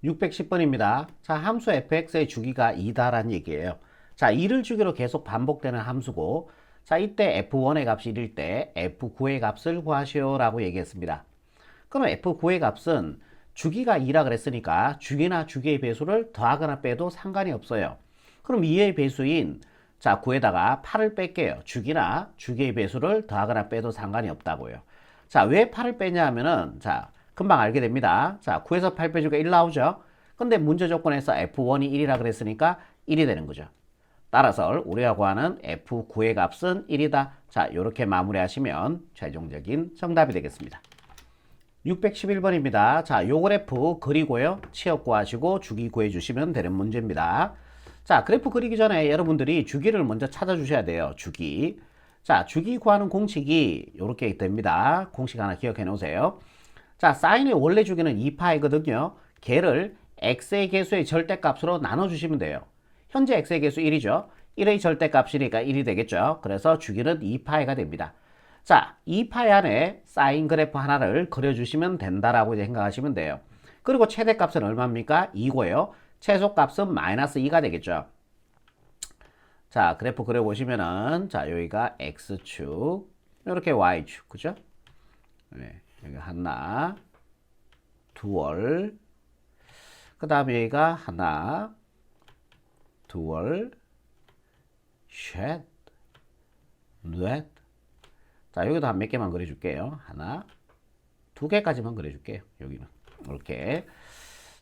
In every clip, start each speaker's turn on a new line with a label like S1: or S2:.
S1: 610번입니다. 자, 함수 fx의 주기가 2다라는 얘기예요. 자, 2를 주기로 계속 반복되는 함수고, 자, 이때 f1의 값이 1일 때 f9의 값을 구하시오 라고 얘기했습니다. 그럼 f9의 값은 주기가 2라 그랬으니까 주기나 주기의 배수를 더하거나 빼도 상관이 없어요. 그럼 2의 배수인 자 9에다가 8을 뺄게요. 주기나 주기의 배수를 더하거나 빼도 상관이 없다고요. 자, 왜 8을 빼냐 하면은 자 금방 알게 됩니다. 자, 9에서 8 빼주가 1 나오죠. 근데 문제 조건에서 f1이 1이라 그랬으니까 1이 되는 거죠. 따라서 우리가 구하는 f9의 값은 1이다. 자, 이렇게 마무리하시면 최종적인 정답이 되겠습니다. 611번입니다. 자, 요 그래프 그리고요. 치역 구하시고 주기 구해 주시면 되는 문제입니다. 자, 그래프 그리기 전에 여러분들이 주기를 먼저 찾아주셔야 돼요. 주기. 자, 주기 구하는 공식이 이렇게 됩니다. 공식 하나 기억해 놓으세요. 자, 사인의 원래 주기는 2파이거든요. 걔를 x의 개수의 절대값으로 나눠주시면 돼요. 현재 x의 개수 1이죠. 1의 절대값이니까 1이 되겠죠. 그래서 주기는 2파이가 됩니다. 자, 2파이 안에 사인 그래프 하나를 그려주시면 된다라고 생각하시면 돼요. 그리고 최대값은 얼마입니까? 2고요. 최소값은 마이너스 2가 되겠죠. 자, 그래프 그려보시면은, 자, 여기가 X축, 이렇게 Y축, 그죠? 네, 여기 하나, 두월, 그 다음에 여기가 하나, 두월, 셋, 넷. 자, 여기도 한 몇 개만 그려줄게요. 하나, 두 개까지만 그려줄게요. 여기는. 이렇게.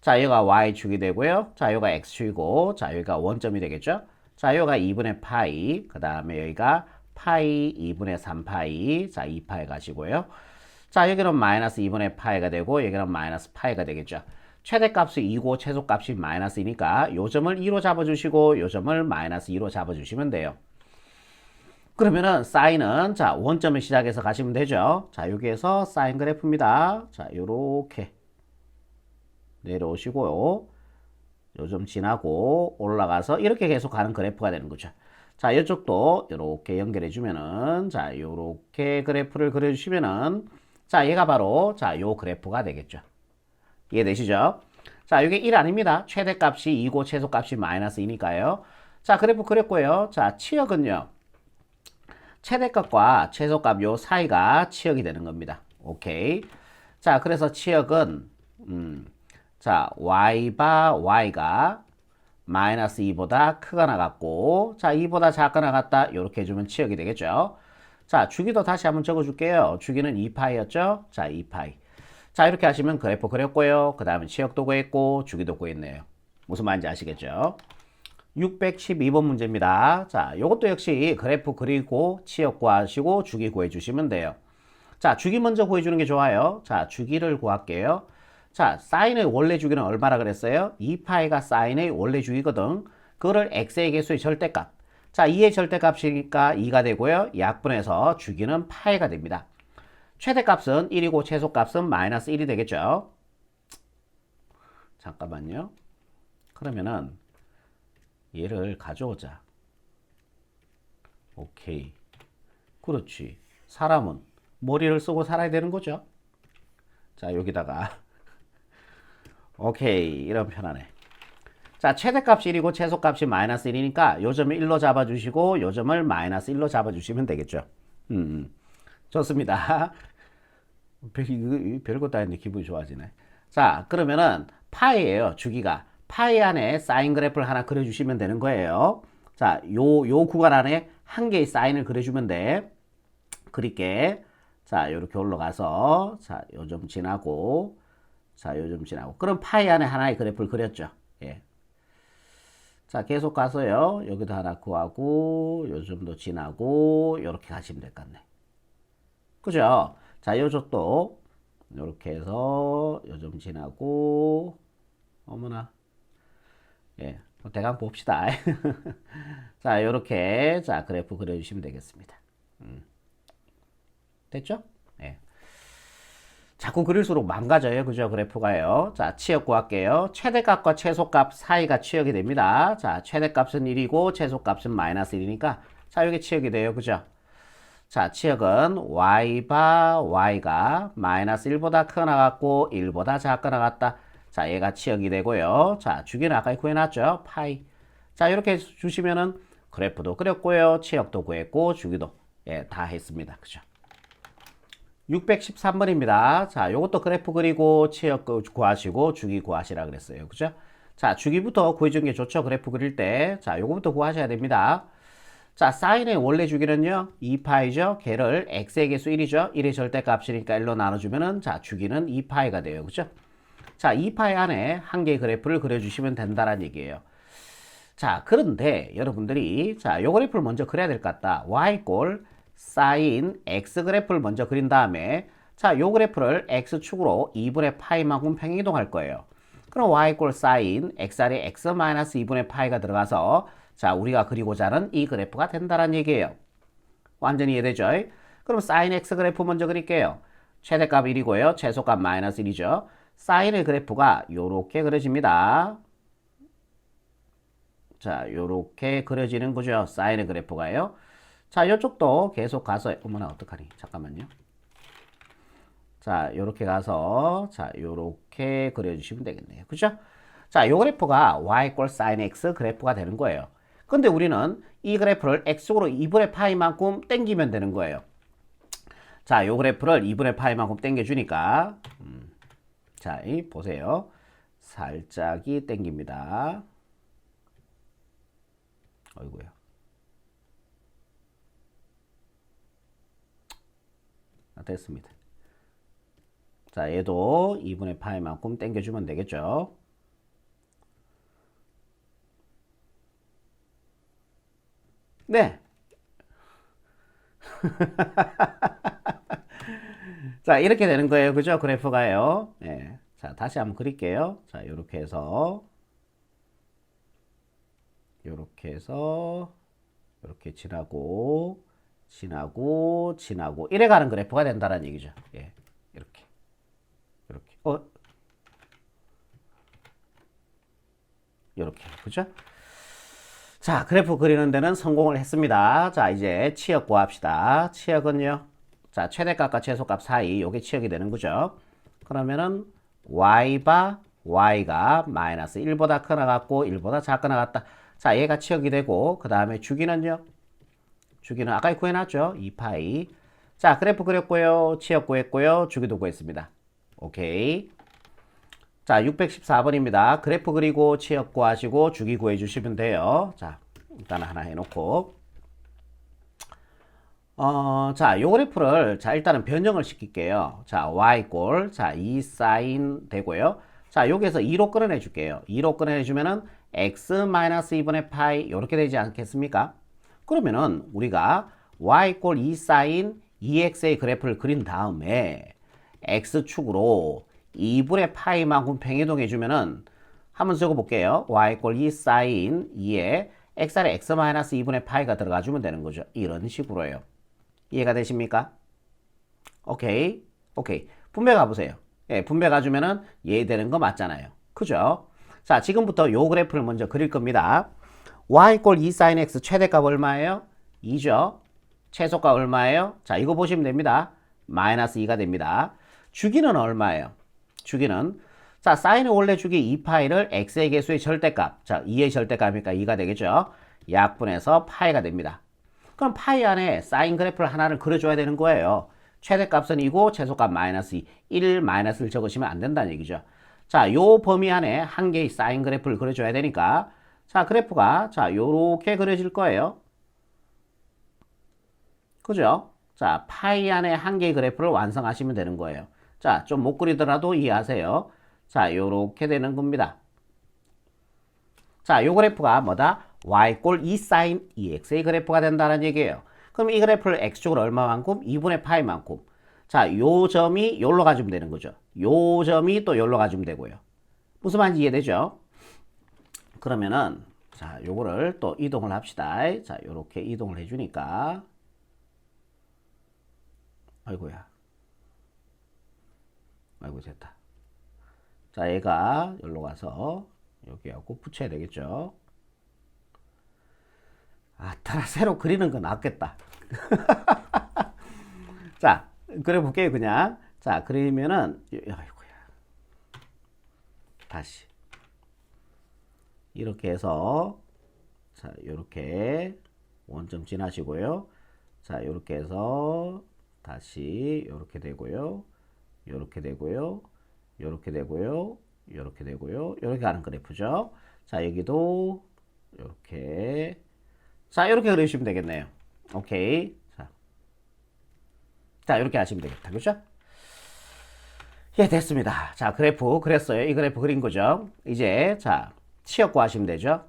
S1: 자, 여기가 Y축이 되고요. 자, 여기가 X축이고, 자, 여기가 원점이 되겠죠? 자, 여기가 2분의 파이, 그 다음에 여기가 파이 2분의 3파이, 자, 2파이 가시고요. 자, 여기는 마이너스 2분의 파이가 되고, 여기는 마이너스 파이가 되겠죠. 최대값이 2고 최소값이 마이너스 2니까 요 점을 2로 잡아주시고, 요 점을 마이너스 2로 잡아주시면 돼요. 그러면은 사인은 자, 원점을 시작해서 가시면 되죠. 자, 여기에서 사인 그래프입니다. 자, 요렇게 내려오시고요. 요점 지나고 올라가서 이렇게 계속 가는 그래프가 되는 거죠. 자, 이쪽도 이렇게 연결해 주면은 자, 이렇게 그래프를 그려 주시면은 자, 얘가 바로 자, 요 그래프가 되겠죠. 이해되시죠? 자, 이게 1 아닙니다. 최대값이 2고 최소값이 마이너스 2니까요. 자, 그래프 그렸고요. 자, 치역은요. 최대값과 최소값 요 사이가 치역이 되는 겁니다. 오케이. 자, 그래서 치역은 자, y가 마이너스 2보다 크가 나갔고, 자, 2보다 작가 나갔다. 이렇게 해주면 치역이 되겠죠. 자, 주기도 다시 한번 적어줄게요. 주기는 2파이였죠? 자, 2파이. 자, 이렇게 하시면 그래프 그렸고요. 그 다음에 치역도 구했고, 주기도 구했네요. 무슨 말인지 아시겠죠? 612번 문제입니다. 자, 요것도 역시 그래프 그리고 치역 구하시고 주기 구해주시면 돼요. 자, 주기 먼저 구해주는 게 좋아요. 자, 주기를 구할게요. 자, 사인의 원래 주기는 얼마라 그랬어요? 2파이가 사인의 원래 주기거든. 그거를 x의 개수의 절대값. 자, 2의 절대값이니까 2가 되고요. 약분해서 주기는 파이가 됩니다. 최대값은 1이고 최소값은 마이너스 1이 되겠죠. 잠깐만요. 그러면은 얘를 가져오자. 오케이. 그렇지. 사람은 머리를 쓰고 살아야 되는 거죠. 자, 여기다가 오케이. 이러면 편하네. 자, 최대값이 1이고 최소값이 마이너스 1이니까 요 점을 1로 잡아주시고 요 점을 마이너스 1로 잡아주시면 되겠죠. 좋습니다. 별것도 아닌데 기분이 좋아지네. 자, 그러면은 파이예요. 주기가. 파이 안에 사인 그래프를 하나 그려주시면 되는 거예요. 자, 요 구간 안에 한 개의 사인을 그려주면 돼. 그릴게. 자, 요렇게 올라가서 자, 요 점 지나고 자, 요 점 지나고. 그럼 파이 안에 하나의 그래프를 그렸죠. 예. 자, 계속 가서요. 여기도 하나 구하고 요 점도 지나고 요렇게 가시면 될 것 같네. 그죠? 자, 요쪽도 요렇게 해서 요 점 지나고 어머나. 예. 대강 봅시다. 자, 요렇게 자, 그래프 그려주시면 되겠습니다. 됐죠? 예. 자꾸 그릴수록 망가져요. 그죠? 그래프가요. 자, 치역 구할게요. 최대값과 최소값 사이가 치역이 됩니다. 자, 최대값은 1이고 최소값은 마이너스 1이니까 자, 이게 치역이 돼요. 그죠? 자, 치역은 y가 마이너스 1보다 크게 나갔고 1보다 작게 나갔다. 자, 얘가 치역이 되고요. 자, 주기는 아까 구해놨죠? 파이. 자, 이렇게 주시면은 그래프도 그렸고요. 치역도 구했고, 주기도 예, 다 했습니다. 그죠? 613번입니다. 자, 요것도 그래프 그리고 치역 구하시고 주기 구하시라 그랬어요. 그죠? 자, 주기부터 구해주는 게 좋죠. 그래프 그릴 때. 자, 요거부터 구하셔야 됩니다. 자, 사인의 원래 주기는요, 2파이죠. 걔를 x의 개수 1이죠. 1의 절대값이니까 1로 나눠주면은, 자, 주기는 2파이가 돼요. 그죠? 자, 2파이 안에 한 개의 그래프를 그려주시면 된다는 얘기예요. 자, 그런데 여러분들이, 자, 요 그래프를 먼저 그려야 될 것 같다. y꼴 사인 x 그래프를 먼저 그린 다음에, 자, 요 그래프를 x축으로 2분의 파이만큼 평행이동할 거예요. 그럼 y꼴 사인 xr이 x 마이너스 2분의 파이가 들어가서, 자, 우리가 그리고자 하는 이 그래프가 된다는 얘기예요. 완전히 이해되죠? 그럼 사인 x 그래프 먼저 그릴게요. 최대값 1이고요. 최소값 마이너스 1이죠. 사인의 그래프가 요렇게 그려집니다. 자, 요렇게 그려지는 거죠. 사인의 그래프가요. 자, 요쪽도 계속 가서, 어머나, 어떡하니? 잠깐만요. 자, 요렇게 가서, 자, 요렇게 그려주시면 되겠네요. 그죠? 자, 요 그래프가 y 꼴 sin x 그래프가 되는 거예요. 근데 우리는 이 그래프를 x축으로 2분의 파이만큼 땡기면 되는 거예요. 자, 요 그래프를 2분의 파이만큼 땡겨주니까, 자, 보세요. 살짝이 땡깁니다. 어이구야. 됐습니다. 자, 얘도 2분의 파이만큼 땡겨주면 되겠죠. 네. 자, 이렇게 되는 거예요. 그죠? 그래프가요. 네. 자, 다시 한번 그릴게요. 자, 이렇게 해서, 이렇게 해서, 이렇게 지나고, 지나고, 지나고, 이래 가는 그래프가 된다는 얘기죠. 예. 이렇게. 이렇게. 이렇게. 그죠? 자, 그래프 그리는 데는 성공을 했습니다. 자, 이제 치역 구합시다. 치역은요. 자, 최대값과 최소값 사이 요게 치역이 되는 거죠. 그러면은 y바 y가 마이너스 1보다 크나 같고 1보다 작거나 같다. 자, 얘가 치역이 되고 그 다음에 주기는요. 주기는 아까 구해놨죠. 2파이. 자, 그래프 그렸고요. 치역 구했고요. 주기도 구했습니다. 오케이. 자, 614번입니다. 그래프 그리고 치역 구하시고 주기 구해 주시면 돼요. 자, 일단 하나 해놓고. 자, 요 그래프를, 자, 일단은 변형을 시킬게요. 자, y꼴, 자, 2 사인 되고요. 자, 여기에서 2로 끌어내 줄게요. 2로 끌어내 주면은 x-2분의 파이, 요렇게 되지 않겠습니까? 그러면은 우리가 y꼴 2 사인 2x의 그래프를 그린 다음에 x축으로 2분의 파이만큼 평이동해 주면은 한번 적어 볼게요. y꼴 2 사인 2에 xr에 x-2분의 파이가 들어가 주면 되는 거죠. 이런 식으로요. 이해가 되십니까? 오케이. 오케이. 분배 가보세요. 예, 분배 가주면은 이해되는 거 맞잖아요. 그죠? 자, 지금부터 요 그래프를 먼저 그릴 겁니다. y 꼴 2 sin x 최대값 얼마예요? 2죠. 최소값 얼마예요? 자, 이거 보시면 됩니다. 마이너스 2가 됩니다. 주기는 얼마예요? 주기는, 자, 사인의 원래 주기 2파이를 x의 개수의 절대값, 자, 2의 절대값이니까 2가 되겠죠. 약분해서 파이가 됩니다. 그럼 파이 안에 사인 그래프를 하나를 그려줘야 되는 거예요. 최대값은 2고 최소값 마이너스 2, 1 마이너스를 적으시면 안 된다는 얘기죠. 자, 요 범위 안에 한 개의 사인 그래프를 그려줘야 되니까, 자, 그래프가, 자, 요렇게 그려질 거예요. 그죠? 자, 파이 안에 한 개의 그래프를 완성하시면 되는 거예요. 자, 좀 못 그리더라도 이해하세요. 자, 요렇게 되는 겁니다. 자, 요 그래프가 뭐다? y꼴 2 sin 2x의 그래프가 된다는 얘기예요. 그럼 이 그래프를 x축으로 얼마만큼? 2분의 파이만큼. 자, 요 점이 요로 가주면 되는 거죠. 요 점이 또 요로 가주면 되고요. 무슨 말인지 이해되죠? 그러면은, 자, 요거를 또 이동을 합시다. 자, 요렇게 이동을 해주니까. 아이고야. 아이고, 됐다. 자, 얘가 여기로 가서 여기하고 붙여야 되겠죠. 아, 따라 새로 그리는 거 낫겠다. 자, 그려볼게요, 그냥. 자, 그리면은, 아이고야. 다시 이렇게 해서 자, 요렇게 원점 지나시고요. 자, 요렇게 해서 다시 요렇게 되고요. 요렇게 되고요. 요렇게 되고요. 요렇게 되고요. 요렇게 가는 그래프죠. 자, 여기도 요렇게. 자, 요렇게 그리시면 되겠네요. 오케이. 자, 요렇게 하시면 되겠다. 그죠? 예, 됐습니다. 자, 그래프 그렸어요. 이 그래프 그린 거죠. 이제, 자, 치역 구하시면 되죠.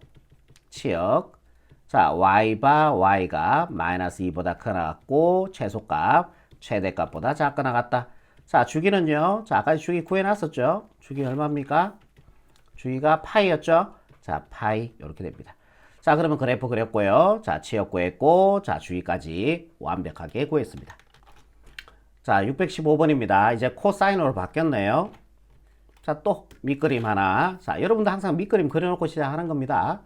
S1: 치역. 자, y가 마이너스 2보다 크 나갔고, 최소값, 최대값보다 작게 나갔다. 자, 주기는요. 자, 아까 주기 구해놨었죠. 주기 얼마입니까? 주기가 파이였죠. 자, 파이. 이렇게 됩니다. 자, 그러면 그래프 그렸고요. 자, 치역 구했고, 자, 주기까지 완벽하게 구했습니다. 자, 615번입니다. 이제 코사인으로 바뀌었네요. 자, 또 밑그림 하나. 자, 여러분도 항상 밑그림 그려놓고 시작하는 겁니다.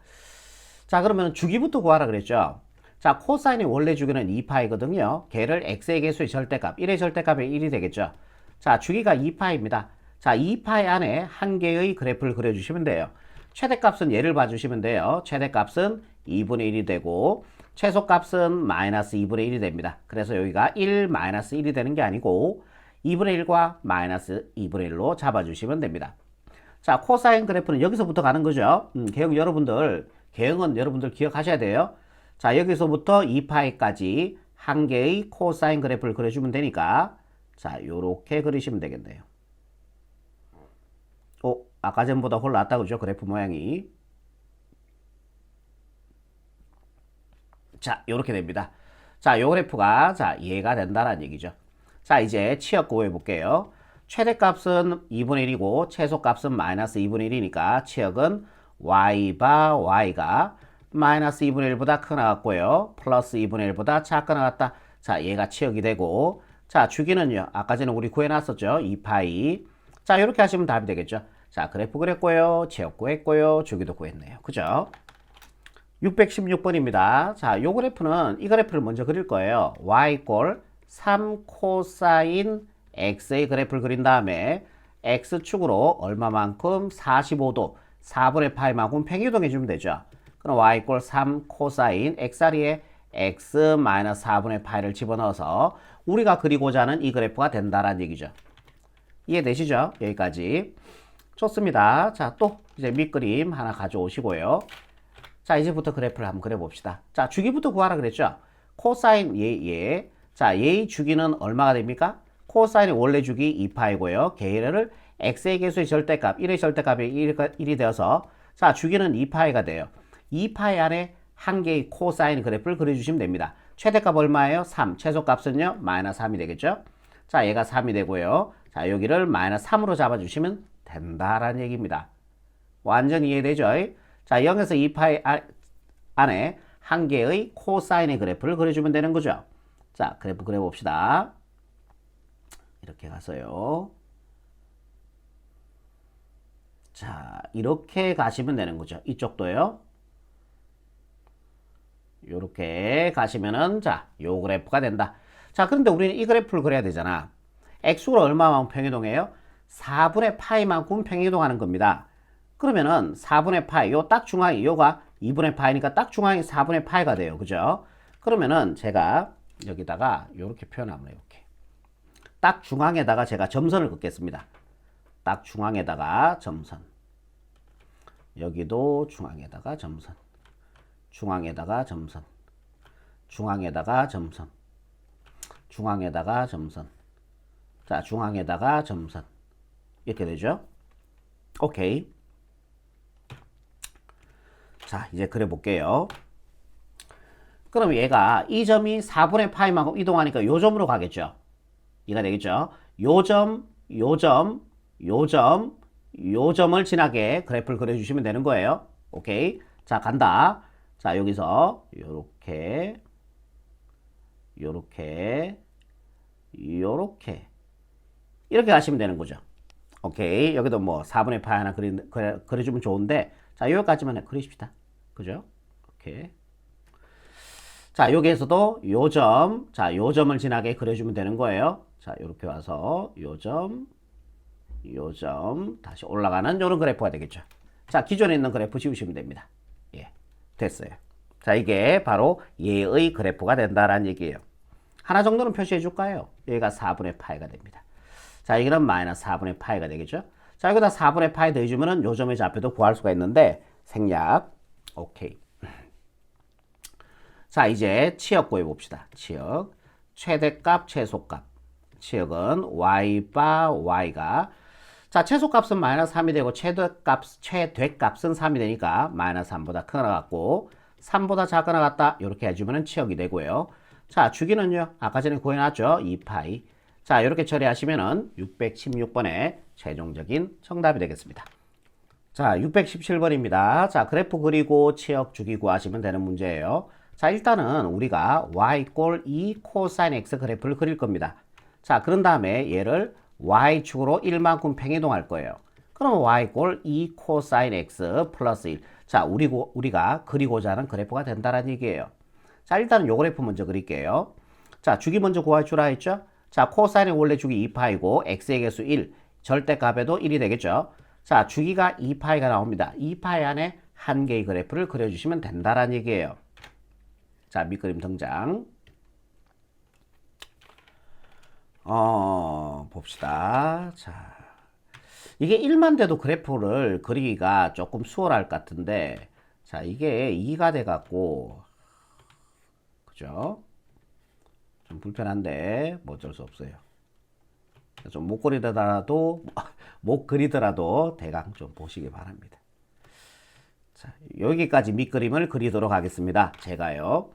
S1: 자, 그러면 주기부터 구하라 그랬죠. 자, 코사인의 원래 주기는 2파이거든요. 걔를 x의 개수의 절대값, 1의 절대값이 1이 되겠죠. 자, 주기가 2파이입니다. 자, 2파이 안에 한 개의 그래프를 그려주시면 돼요. 최대값은 얘를 봐주시면 돼요. 최대값은 2분의 1이 되고 최소값은 마이너스 2분의 1이 됩니다. 그래서 여기가 1 마이너스 1이 되는 게 아니고 2분의 1과 마이너스 2분의 1로 잡아주시면 됩니다. 자, 코사인 그래프는 여기서부터 가는 거죠. 개형 여러분들, 개형은 여러분들 기억하셔야 돼요. 자, 여기서부터 2파이까지 한 개의 코사인 그래프를 그려주면 되니까 자, 요렇게 그리시면 되겠네요. 아까 전보다 훨 낫다 그죠? 그래프 모양이. 자, 요렇게 됩니다. 자, 요 그래프가 자, 이해가 된다는 얘기죠. 자, 이제 치역 구해 볼게요. 최대값은 2분의 1이고 최소값은 마이너스 2분의 1이니까 치역은 y가 마이너스 2분의 1보다 크게 나갔고요. 플러스 2분의 1보다 작게 나갔다. 자, 얘가 치역이 되고 자, 주기는요. 아까 전에 우리 구해놨었죠. 2파이. 자, 이렇게 하시면 답이 되겠죠. 자, 그래프 그렸고요. 치역 구했고요. 주기도 구했네요. 그죠? 616번입니다. 자, 요 그래프는 이 그래프를 먼저 그릴 거예요. y 꼴 3 코사인 x의 그래프를 그린 다음에 x축으로 얼마만큼 45도 4분의 파이만큼 평이동해 주면 되죠. 그럼 y 꼴 3 코사인 x자리에 x 마이너스 4분의 파이를 집어넣어서 우리가 그리고자 하는 이 그래프가 된다라는 얘기죠. 이해되시죠? 여기까지. 좋습니다. 자, 또 이제 밑그림 하나 가져오시고요. 자, 이제부터 그래프를 한번 그려봅시다. 자, 주기부터 구하라 그랬죠? 코사인 얘. 자, 얘의 주기는 얼마가 됩니까? 코사인의 원래 주기 2파이고요. 걔를 x의 개수의 절대값, 1의 절대값이 1이 되어서 자, 주기는 2파이가 돼요. 2파이 안에 한 개의 코사인 그래프를 그려주시면 됩니다. 최대값 얼마예요? 3. 최소값은요? 마이너스 3이 되겠죠? 자, 얘가 3이 되고요. 자, 여기를 마이너스 3으로 잡아주시면 된다라는 얘기입니다. 완전 이해되죠? 자, 0에서 2파이 안에 한 개의 코사인의 그래프를 그려주면 되는 거죠. 자, 그래프 그려봅시다. 이렇게 가서요. 자, 이렇게 가시면 되는 거죠. 이쪽도요. 이렇게 가시면은 자, 요 그래프가 된다. 자, 그런데 우리는 이 그래프를 그려야 되잖아. x로 얼마만큼 평이동해요? 4분의 파이만큼 평이동하는 겁니다. 그러면은 4분의 파이, 요 딱 중앙이, 요가 2분의 파이니까 딱 중앙이 4분의 파이가 돼요. 그죠? 그러면은 제가 여기다가 요렇게 표현하면 이렇게. 딱 중앙에다가 제가 점선을 긋겠습니다. 딱 중앙에다가 점선. 여기도 중앙에다가 점선. 중앙에다가 점선. 중앙에다가 점선. 중앙에다가 점선. 자, 중앙에다가 점선. 이렇게 되죠? 오케이. 자, 이제 그려볼게요. 그럼 얘가 이 점이 4분의 파이만큼 이동하니까 요 점으로 가겠죠? 이가 되겠죠? 요 점, 요 점, 요 점, 요 점을 지나게 그래프를 그려주시면 되는 거예요. 오케이. 자, 간다. 자, 여기서 요렇게, 요렇게, 요렇게. 이렇게 가시면 되는 거죠. 오케이. 여기도 뭐 4분의 파이 하나 그려주면 좋은데, 자, 여기까지만 그리십시다. 그죠? 오케이. 자, 여기에서도 요 점, 자, 요 점을 지나게 그려주면 되는 거예요. 자, 요렇게 와서 요 점, 요점 다시 올라가는 요런 그래프가 되겠죠. 자, 기존에 있는 그래프 지우시면 됩니다. 예, 됐어요. 자, 이게 바로 얘의 그래프가 된다라는 얘기예요. 하나 정도는 표시해 줄까요? 여기가 4분의 파이가 됩니다. 자, 여기는 마이너스 4분의 파이가 되겠죠. 자, 여기다 4분의 파이 더해주면은 요점의 좌표도 구할 수가 있는데 생략. 오케이. 자, 이제 치역 구해 봅시다. 치역. 최대값, 최소값. 치역은 y바 y가, 자, 최소값은 마이너스 3이 되고 최대값은 3이 되니까 마이너스 3보다 크거나 같고 3보다 작거나 같다 이렇게 해주면 치역이 되고요. 자, 주기는요 아까 전에 구해놨죠. 2파이. 자, 이렇게 처리하시면은 616번의 최종적인 정답이 되겠습니다. 자, 617번입니다. 자, 그래프 그리고 치역 주기 구하시면 되는 문제예요. 자, 일단은 우리가 y 꼴 2 코사인 x 그래프를 그릴 겁니다. 자, 그런 다음에 얘를 y축으로 1만큼 평이동할 거예요. 그럼 y 꼴 2 코사인 x 플러스 1. 자, 우리가 그리고자 하는 그래프가 된다는 얘기예요. 자, 일단은 요 그래프 먼저 그릴게요. 자, 주기 먼저 구할 줄 알았죠? 자, 코사인의 원래 주기 2파이고 x의 개수 1, 절대값에도 1이 되겠죠? 자, 주기가 2파이가 나옵니다. 2파이 안에 한 개의 그래프를 그려주시면 된다는 얘기예요. 자, 밑그림 등장. 봅시다. 자, 이게 1만 돼도 그래프를 그리기가 조금 수월할 것 같은데, 자, 이게 2가 돼갖고, 그죠? 좀 불편한데, 뭐 어쩔 수 없어요. 좀 못 그리더라도 대강 좀 보시기 바랍니다. 자, 여기까지 밑그림을 그리도록 하겠습니다. 제가요.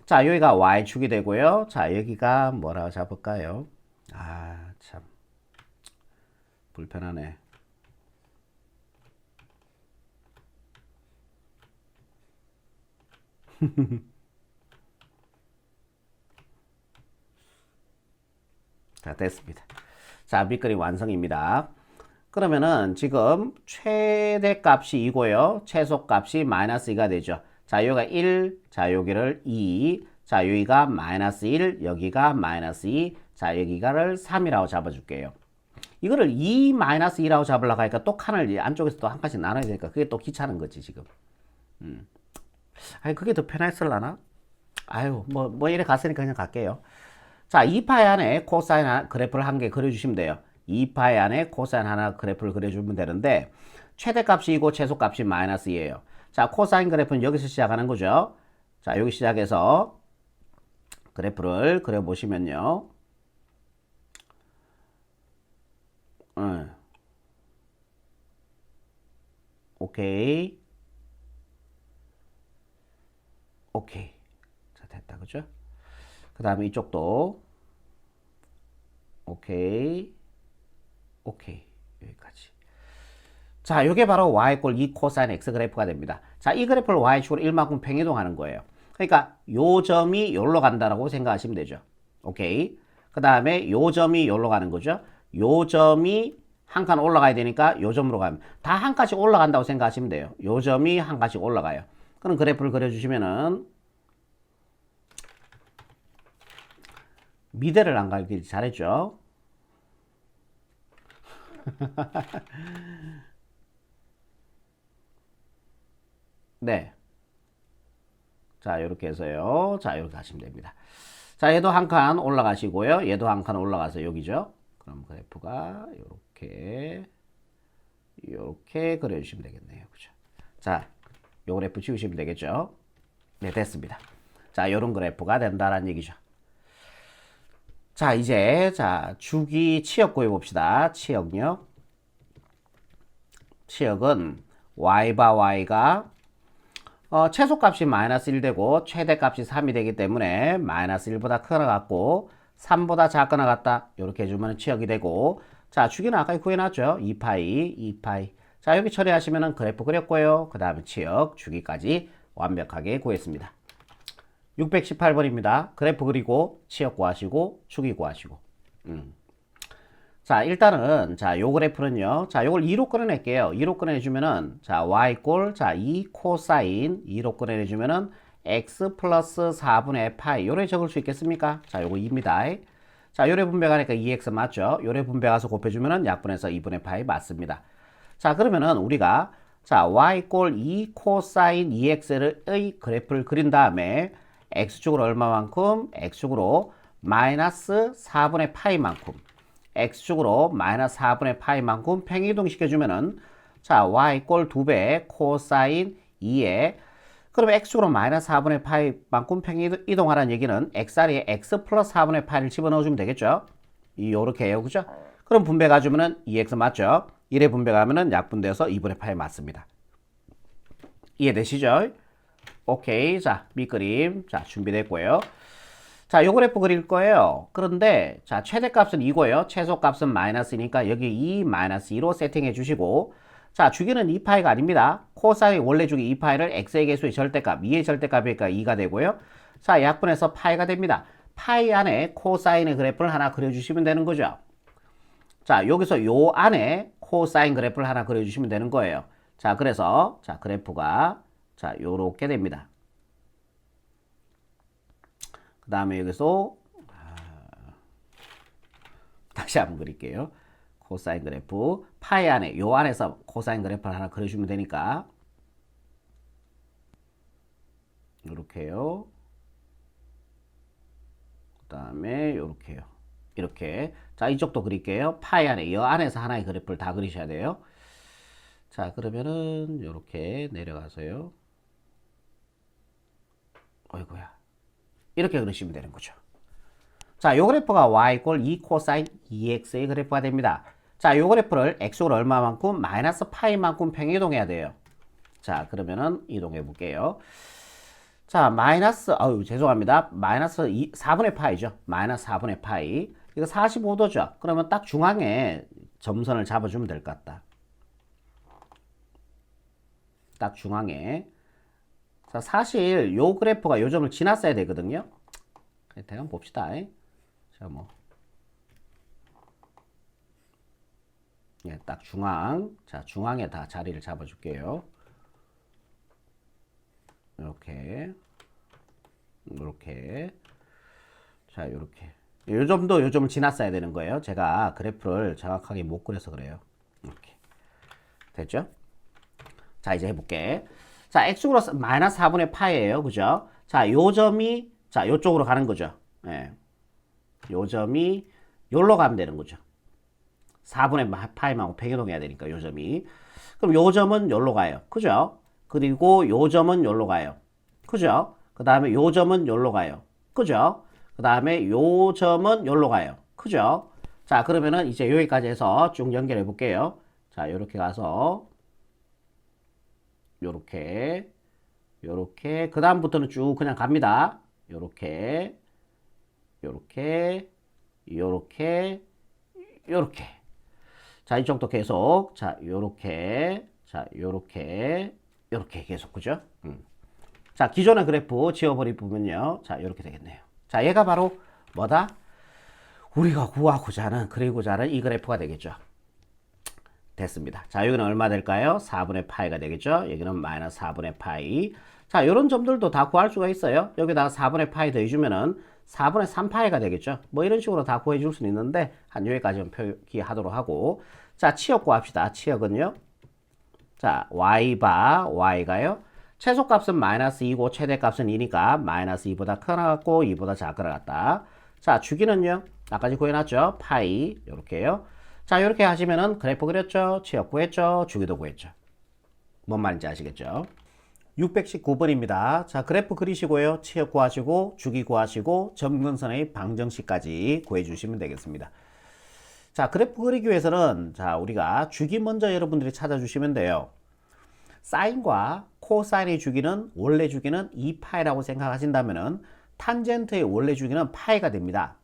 S1: 자, 여기가 y축이 되고요. 자, 여기가 뭐라고 잡을까요? 아, 참. 불편하네. 자, 됐습니다. 자, 밑그림 완성입니다. 그러면은 지금 최대값이 2고요. 최소값이 마이너스 2가 되죠. 자, 여기가 1, 자, 여기를 2, 자, 여기가 마이너스 1, 여기가 마이너스 2, 자, 여기가를 3이라고 잡아줄게요. 이거를 2 마이너스 2라고 잡으려고 하니까 또 칸을 안쪽에서 또 한 칸씩 나눠야 되니까 그게 또 귀찮은 거지, 지금. 아니, 그게 더 편했을라나? 아유, 뭐 이래 갔으니까 그냥 갈게요. 자, 2파이 안에 코사인 그래프를 한 개 그려주시면 돼요. 2파이 안에 코사인 하나 그래프를 그려주면 되는데 최대값이 2고 최소값이 마이너스 2예요. 자, 코사인 그래프는 여기서 시작하는 거죠. 자, 여기 시작해서 그래프를 그려보시면요. 오케이. 오케이. 자, 됐다. 그죠? 그 다음에 이쪽도 오케이. 오케이. 여기까지. 자, 요게 바로 y 꼴 2 코사인 x 그래프가 됩니다. 자, 이 그래프를 y축으로 1만큼 평이동하는 거예요. 그러니까 요 점이 요로 간다라고 생각하시면 되죠. 오케이. 그 다음에 요 점이 요로 가는 거죠. 요 점이 한 칸 올라가야 되니까 요 점으로 가면 다 한 칸씩 올라간다고 생각하시면 돼요. 요 점이 한 칸씩 올라가요. 그럼 그래프를 그려주시면은 미대를 안 가길 잘했죠. 네. 자, 이렇게 해서요. 자, 이렇게 하시면 됩니다. 자, 얘도 한 칸 올라가시고요. 얘도 한 칸 올라가서 여기죠. 그럼 그래프가 이렇게 그려주시면 되겠네요. 그죠? 자, 요 그래프 지우시면 되겠죠? 네, 됐습니다. 자, 요런 그래프가 된다라는 얘기죠. 자, 이제 주기 치역 구해 봅시다. 치역요. 치역은 y바 y가 최소값이 마이너스 1 되고 최대값이 3이 되기 때문에 마이너스 1보다 크거나 같고 3보다 작거나 같다. 이렇게 해주면 치역이 되고, 자, 주기는 아까 구해놨죠. 2파이. 자, 여기 처리하시면 그래프 그렸고요. 그 다음에 치역, 주기까지 완벽하게 구했습니다. 618번입니다. 그래프 그리고 치역 구하시고 주기 구하시고. 자, 일단은 요 그래프는요. 자, 요걸 2로 끊어낼게요. 2로 끊어내주면은 자, y 꼴 2 코사인 2로 끊어내주면은 x 플러스 4분의 파이 요래 적을 수 있겠습니까? 자, 요거 2입니다. 자, 요래 분배가니까 2x 맞죠? 요래 분배가서 곱해주면은 약분해서 2분의 파이 맞습니다. 자, 그러면은 우리가 자, y 꼴 2 코사인 2x의 그래프를 그린 다음에 x축으로 얼마만큼? x축으로 마이너스 4분의 파이만큼 x축으로 마이너스 4분의 파이만큼 평행이동 시켜주면은 자, y 꼴 2배 코사인 2에 그러면 x축으로 마이너스 4분의 파이만큼 평행이동하라는 얘기는 x자리에 x 플러스 4분의 파이를 집어넣어주면 되겠죠? 요렇게 해요. 그죠? 그럼 분배 가주면은 2x 맞죠? 1에 분배 가면은 약분돼서 2분의 파이 맞습니다. 이해되시죠? 오케이. 자, 밑그림. 자, 준비됐고요. 자, 요 그래프 그릴 거예요. 그런데 자, 최대값은 2고요. 최소값은 마이너스니까 여기 2 마이너스 2로 세팅해 주시고 자, 주기는 2파이가 아닙니다. 코사인 원래 주기 2파이를 x의 개수의 절대값, 2의 절대값이니까 2가 되고요. 자, 약분해서 파이가 됩니다. 파이 안에 코사인의 그래프를 하나 그려주시면 되는 거죠. 자, 여기서 요 안에 코사인 그래프를 하나 그려주시면 되는 거예요. 자, 그래서 자, 그래프가 자, 요렇게 됩니다. 그 다음에 여기서 다시 한번 그릴게요. 코사인 그래프 파이 안에 요 안에서 코사인 그래프를 하나 그려주면 되니까 이렇게요. 그 다음에 요렇게요. 이렇게 자, 이쪽도 그릴게요. 파이 안에 이 안에서 하나의 그래프를 다 그리셔야 돼요. 자, 그러면은 요렇게 내려가서요. 어이구야. 이렇게 그리시면 되는 거죠. 자, 요 그래프가 y 꼴 2 코사인 2x의 그래프가 됩니다. 자, 요 그래프를 x로 얼마만큼? 마이너스 파이만큼 평행이동해야 돼요. 자, 그러면은 이동해 볼게요. 자, 마이너스, 죄송합니다. 마이너스 4분의 파이죠. 마이너스 4분의 파이. 이거 45도죠. 그러면 딱 중앙에 점선을 잡아주면 될 것 같다. 딱 중앙에. 자, 사실 요 그래프가 요 점을 지났어야 되거든요. 대강 봅시다. 자, 뭐. 예, 딱 중앙. 자, 중앙에 다 자리를 잡아줄게요. 이렇게. 이렇게. 자, 이렇게. 요 점도 요 점을 지났어야 되는 거예요. 제가 그래프를 정확하게 못 그려서 그래요. 이렇게. 됐죠? 자, 이제 해볼게. 자, x축으로 마이너스 4분의 파이예요. 그죠? 자, 요 점이 자, 요쪽으로 가는 거죠. 예. 요 점이 요로 가면 되는 거죠. 4분의 파이하고 평행이동해야 되니까 요 점이. 그럼 요 점은 요로 가요. 그죠? 그리고 요 점은 요로 가요. 그죠? 그 다음에 요 점은 요로 가요. 그죠? 그 다음에 요 점은 요로 가요. 그죠? 자, 그러면은 이제 여기까지 해서 쭉 연결해 볼게요. 자, 요렇게 가서 요렇게 요렇게 그 다음부터는 쭉 그냥 갑니다. 요렇게 요렇게 요렇게 요렇게 자, 이쪽도 계속 자, 요렇게 자, 요렇게 요렇게 계속 그죠? 자, 기존의 그래프 지워버리면요. 자, 요렇게 되겠네요. 자, 얘가 바로 뭐다? 우리가 구하고자 하는 그리고자 하는 이 그래프가 되겠죠. 됐습니다. 자, 여기는 얼마 될까요? 4분의 파이가 되겠죠. 여기는 마이너스 4분의 파이. 자, 이런 점들도 다 구할 수가 있어요. 여기다가 4분의 파이 더해주면은 4분의 3파이가 되겠죠. 뭐 이런 식으로 다 구해줄 수는 있는데 한 여기까지만 표기하도록 하고 자, 치역 구합시다. 치역은요. 자, y바 y가요. 최소값은 마이너스 2고 최대값은 2니까 마이너스 2보다 크나갔고 2보다 작거나갔다. 자, 주기는요. 아까지 구해놨죠. 파이 요렇게요. 자, 이렇게 하시면은 그래프 그렸죠. 치역 구했죠. 주기도 구했죠. 뭔 말인지 아시겠죠? 619번입니다. 자, 그래프 그리시고요. 치역 구하시고 주기 구하시고 점근선의 방정식까지 구해주시면 되겠습니다. 자, 그래프 그리기 위해서는 자, 우리가 주기 먼저 여러분들이 찾아주시면 돼요. 사인과 코사인의 주기는 원래 주기는 2파이라고 생각하신다면은 탄젠트의 원래 주기는 파이가 됩니다.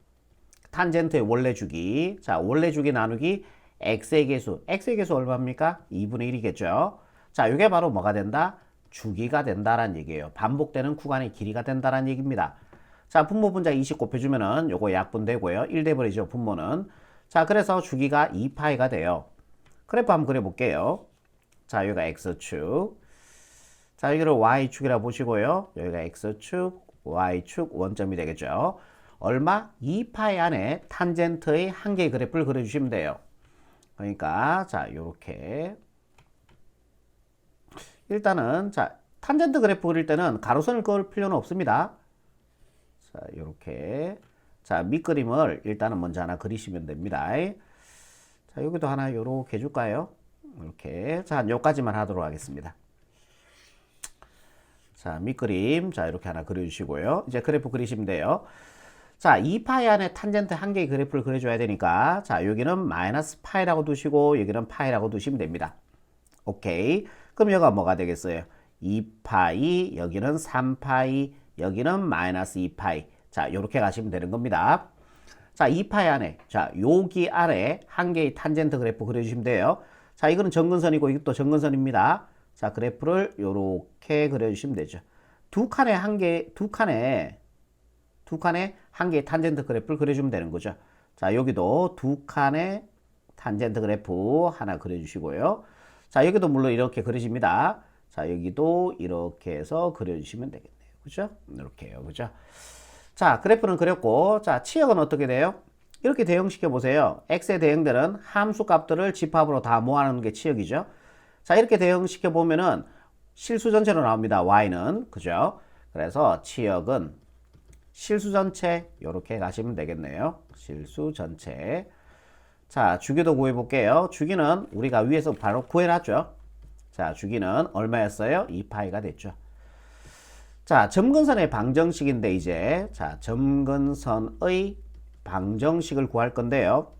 S1: 탄젠트의 원래 주기. 자, 원래 주기 나누기 x의 개수. x의 개수 얼마입니까? 2분의 1이겠죠. 자, 이게 바로 뭐가 된다? 주기가 된다라는 얘기예요. 반복되는 구간의 길이가 된다라는 얘기입니다. 자, 분모 분자 20 곱해주면은 요거 약분되고요. 1 돼버리죠, 분모는. 자, 그래서 주기가 2파이가 돼요. 그래프 한번 그려볼게요. 자, 여기가 x축. 자, 여기를 y축이라 보시고요. 여기가 x축, y축 원점이 되겠죠. 얼마? 2파이 안에 탄젠트의 한 개의 그래프를 그려주시면 돼요. 그러니까 자 요렇게 일단은 자 탄젠트 그래프 그릴 때는 가로선을 그을 필요는 없습니다. 자 요렇게 자 밑그림을 일단은 먼저 하나 그리시면 됩니다. 자 여기도 하나 요렇게 해줄까요? 이렇게 자 요까지만 하도록 하겠습니다. 자 밑그림 자 이렇게 하나 그려주시고요. 이제 그래프 그리시면 돼요. 자 2파이 안에 탄젠트 한 개의 그래프를 그려줘야 되니까 자 여기는 마이너스 파이라고 두시고 여기는 파이라고 두시면 됩니다. 오케이. 그럼 여기가 뭐가 되겠어요? 2파이 여기는 3파이 여기는 마이너스 2파이 자 요렇게 가시면 되는 겁니다. 자 2파이 안에 자 여기 아래 한 개의 탄젠트 그래프 그려주시면 돼요. 자 이거는 점근선이고 이것도 점근선입니다. 자 그래프를 요렇게 그려주시면 되죠. 두 칸에 한 개의 탄젠트 그래프를 그려주면 되는 거죠. 자 여기도 두 칸의 탄젠트 그래프 하나 그려주시고요. 자 여기도 물론 이렇게 그려집니다. 자 여기도 이렇게 해서 그려주시면 되겠네요. 그죠? 이렇게요. 그죠? 자 그래프는 그렸고 자 치역은 어떻게 돼요? 이렇게 대응시켜 보세요. x의 대응들은 함수 값들을 집합으로 다 모아놓는 게 치역이죠. 자 이렇게 대응시켜 보면은 실수 전체로 나옵니다. y는 그죠? 그래서 치역은 실수 전체 이렇게 가시면 되겠네요. 실수 전체. 자 주기도 구해 볼게요. 주기는 우리가 위에서 바로 구해놨죠. 자 주기는 얼마였어요? 2파이가 됐죠. 자 점근선의 방정식인데 이제 자 점근선의 방정식을 구할 건데요.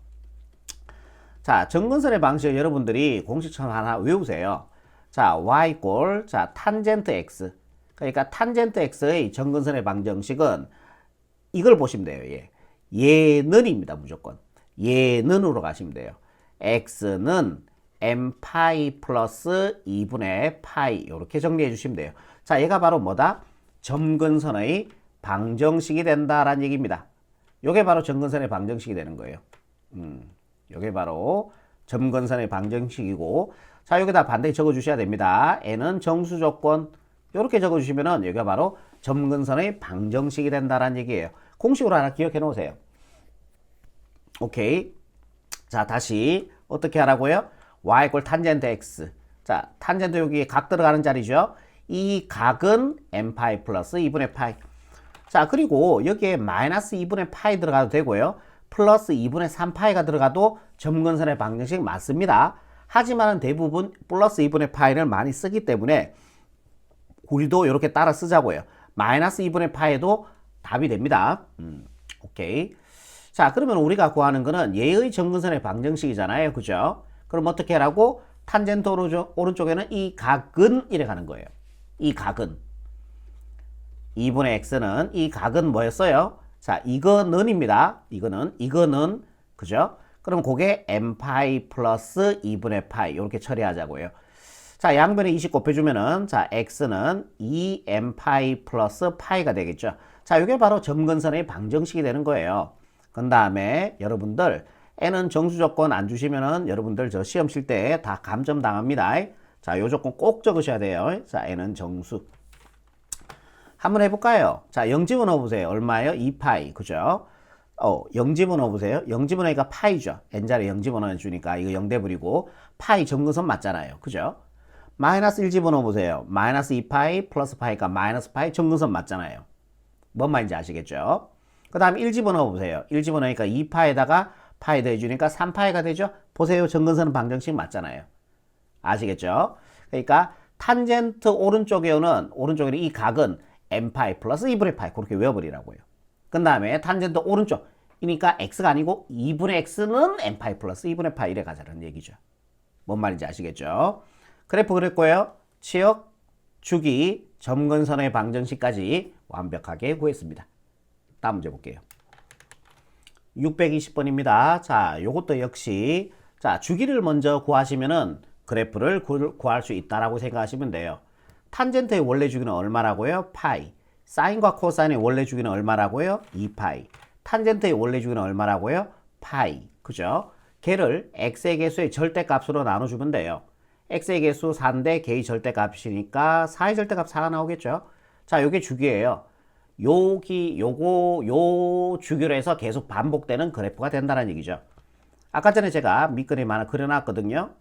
S1: 자 점근선의 방식을 여러분들이 공식처럼 하나 외우세요. 자 y 꼴 자 탄젠트 x 그러니까 탄젠트 x의 점근선의 방정식은 이걸 보시면 돼요. 얘는입니다. 무조건 얘는으로 가시면 돼요. x는 m파이 플러스 2분의 파이 이렇게 정리해 주시면 돼요. 자 얘가 바로 뭐다? 점근선의 방정식이 된다라는 얘기입니다. 요게 바로 점근선의 방정식이 되는 거예요. 요게 바로 점근선의 방정식이고 자 여기다 반드시 적어 주셔야 됩니다. n은 정수 조건 요렇게 적어 주시면은 여기가 바로 점근선의 방정식이 된다라는 얘기예요. 공식으로 하나 기억해 놓으세요. 오케이. 자 다시 어떻게 하라고요? y 꼴 탄젠트 x 자 탄젠트 여기 각 들어가는 자리죠. 이 각은 m파이 플러스 2분의 파이 자 그리고 여기에 마이너스 2분의 파이 들어가도 되고요. 플러스 2분의 3파이가 들어가도 점근선의 방정식 맞습니다. 하지만 대부분 플러스 2분의 파이를 많이 쓰기 때문에 우리도 이렇게 따라 쓰자고요. 마이너스 2분의 파이도 답이 됩니다. 오케이. 자 그러면 우리가 구하는 거는 얘의 점근선의 방정식이잖아요. 그죠? 그럼 어떻게 하라고? 탄젠트 오른쪽에는 이 각은 이래 가는 거예요. 이 각은 2분의 x는 이 각은 뭐였어요? 자 이거는입니다. 이거는 그죠? 그럼 그게 m파이 플러스 2분의 파이 이렇게 처리하자고요. 자 양변에 20 곱해주면은 자 x는 2m파이 플러스 파이가 되겠죠. 자 이게 바로 점근선의 방정식이 되는 거예요. 그 다음에 여러분들 n은 정수 조건 안 주시면은 여러분들 저 시험 칠 때 다 감점 당합니다. 자 요 조건 꼭 적으셔야 돼요. 자 n은 정수. 한번 해볼까요? 자 0 집어넣어보세요. 얼마예요? 2파이 그죠? 0 집어넣어보세요. 0 집어넣으니까 파이죠. n자리에 0 집어넣어주니까 이거 0 돼버리고 파이 점근선 맞잖아요. 그죠? 마이너스 1 집어넣어보세요. 마이너스 2파이 플러스 파이가 마이너스 파이 점근선 맞잖아요. 뭔 말인지 아시겠죠? 그 다음 1 집어넣어보세요. 1 집어넣으니까 2파에다가 파이 더해주니까 3파이가 되죠? 보세요. 점근선은 방정식 맞잖아요. 아시겠죠? 그러니까 탄젠트 오른쪽에는 이 각은 m파이 플러스 2분의 파이 그렇게 외워버리라고요. 그 다음에 탄젠트 오른쪽이니까 x가 아니고 2분의 x는 m파이 플러스 2분의 파이 이래 가자는 얘기죠. 뭔 말인지 아시겠죠? 그래프 그랬고요. 치역, 주기, 점근선의 방정식까지 완벽하게 구했습니다. 다음 문제 볼게요. 620번입니다. 자, 요것도 역시 자 주기를 먼저 구하시면은 그래프를 구할 수 있다라고 생각하시면 돼요. 탄젠트의 원래 주기는 얼마라고요? 파이. 사인과 코사인의 원래 주기는 얼마라고요? 2파이. 탄젠트의 원래 주기는 얼마라고요? 파이. 그죠? 걔를 x의 개수의 절대값으로 나눠주면 돼요. x의 개수 4인데 걔의 절대값이니까 4의 절대값 4가 나오겠죠? 자, 요게 주기예요. 요 주기로 해서 계속 반복되는 그래프가 된다는 얘기죠. 아까 전에 제가 밑그림 하나 그려놨거든요.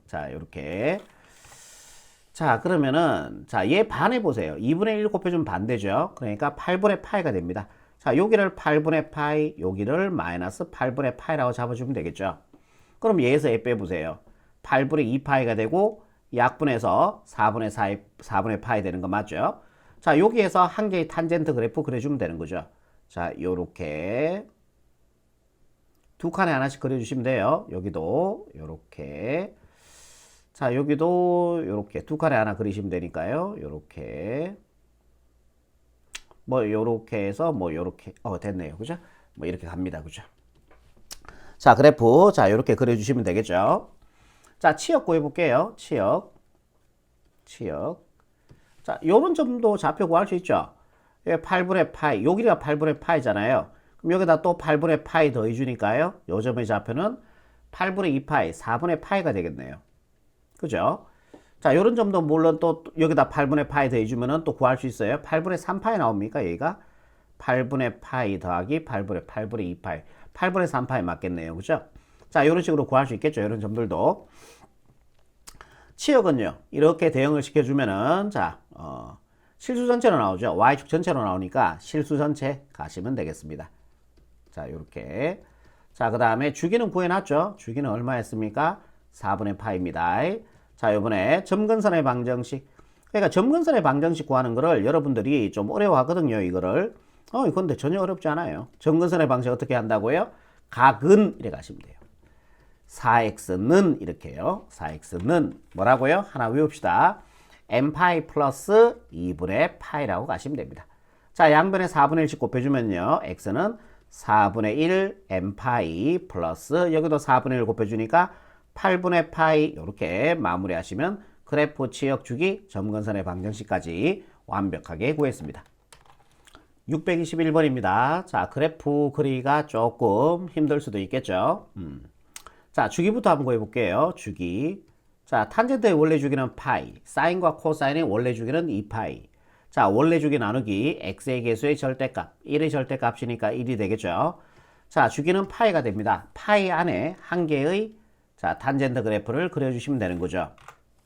S1: 자, 요렇게. 자, 그러면은, 자, 얘 반해 보세요. 2분의 1 곱해주면 반대죠. 그러니까 8분의 파이가 됩니다. 자, 여기를 8분의 파이, 여기를 마이너스 8분의 파이라고 잡아주면 되겠죠. 그럼 얘에서 얘 빼보세요. 8분의 2파이가 되고, 약분해서 4분의 파이 되는 거 맞죠? 자, 여기에서 한 개의 탄젠트 그래프 그려주면 되는 거죠. 자, 요렇게. 두 칸에 하나씩 그려주시면 돼요. 여기도, 요렇게. 자, 여기도 요렇게 두 칸에 하나 그리시면 되니까요. 요렇게. 뭐 요렇게 해서 뭐 요렇게 됐네요. 그죠? 뭐 이렇게 갑니다. 그죠? 자, 그래프 자, 요렇게 그려 주시면 되겠죠? 자, 치역 구해 볼게요. 치역. 자, 요런 점도 좌표 구할 수 있죠. 8분의 파이. 요 길이가 8분의 파이잖아요. 그럼 여기다 또 8분의 파이 더해 주니까요. 요 점의 좌표는 8분의 2파이, 4분의 파이가 되겠네요. 그죠? 자, 요런 점도 물론 또 여기다 8분의 파이 더해주면은 또 구할 수 있어요. 8분의 3파이 나옵니까? 얘가 8분의 파이 더하기 8분의 2파이. 8분의 3파이 맞겠네요. 그죠? 자, 요런 식으로 구할 수 있겠죠. 요런 점들도. 치역은요, 이렇게 대응을 시켜주면은, 자, 실수 전체로 나오죠. Y축 전체로 나오니까 실수 전체 가시면 되겠습니다. 자, 요렇게. 자, 그 다음에 주기는 구해놨죠. 주기는 얼마였습니까? 4분의 파입니다. 자, 요번에 점근선의 방정식. 그러니까 점근선의 방정식 구하는 거를 여러분들이 좀 어려워하거든요, 이거를. 근데 전혀 어렵지 않아요. 점근선의 방식 어떻게 한다고요? 각은 이렇게 가시면 돼요. 4x는 이렇게요. 4x는 뭐라고요? 하나 외웁시다. n파이 플러스 2분의 파이라고 가시면 됩니다. 자, 양변에 4분의 1씩 곱해주면요. x는 4분의 1 n파이 플러스 여기도 4분의 1 곱해주니까 8분의 파이 이렇게 마무리하시면 그래프 치역 주기 점근선의 방정식까지 완벽하게 구했습니다. 621번입니다. 자, 그래프 그리기가 조금 힘들 수도 있겠죠. 자, 주기부터 한번 구해볼게요. 주기. 자, 탄젠트의 원래 주기는 파이, 사인과 코사인의 원래 주기는 2파이. 자, 원래 주기 나누기 x의 개수의 절대값, 1의 절대값이니까 1이 되겠죠. 자, 주기는 파이가 됩니다. 파이 안에 한 개의 자, 탄젠트 그래프를 그려주시면 되는 거죠.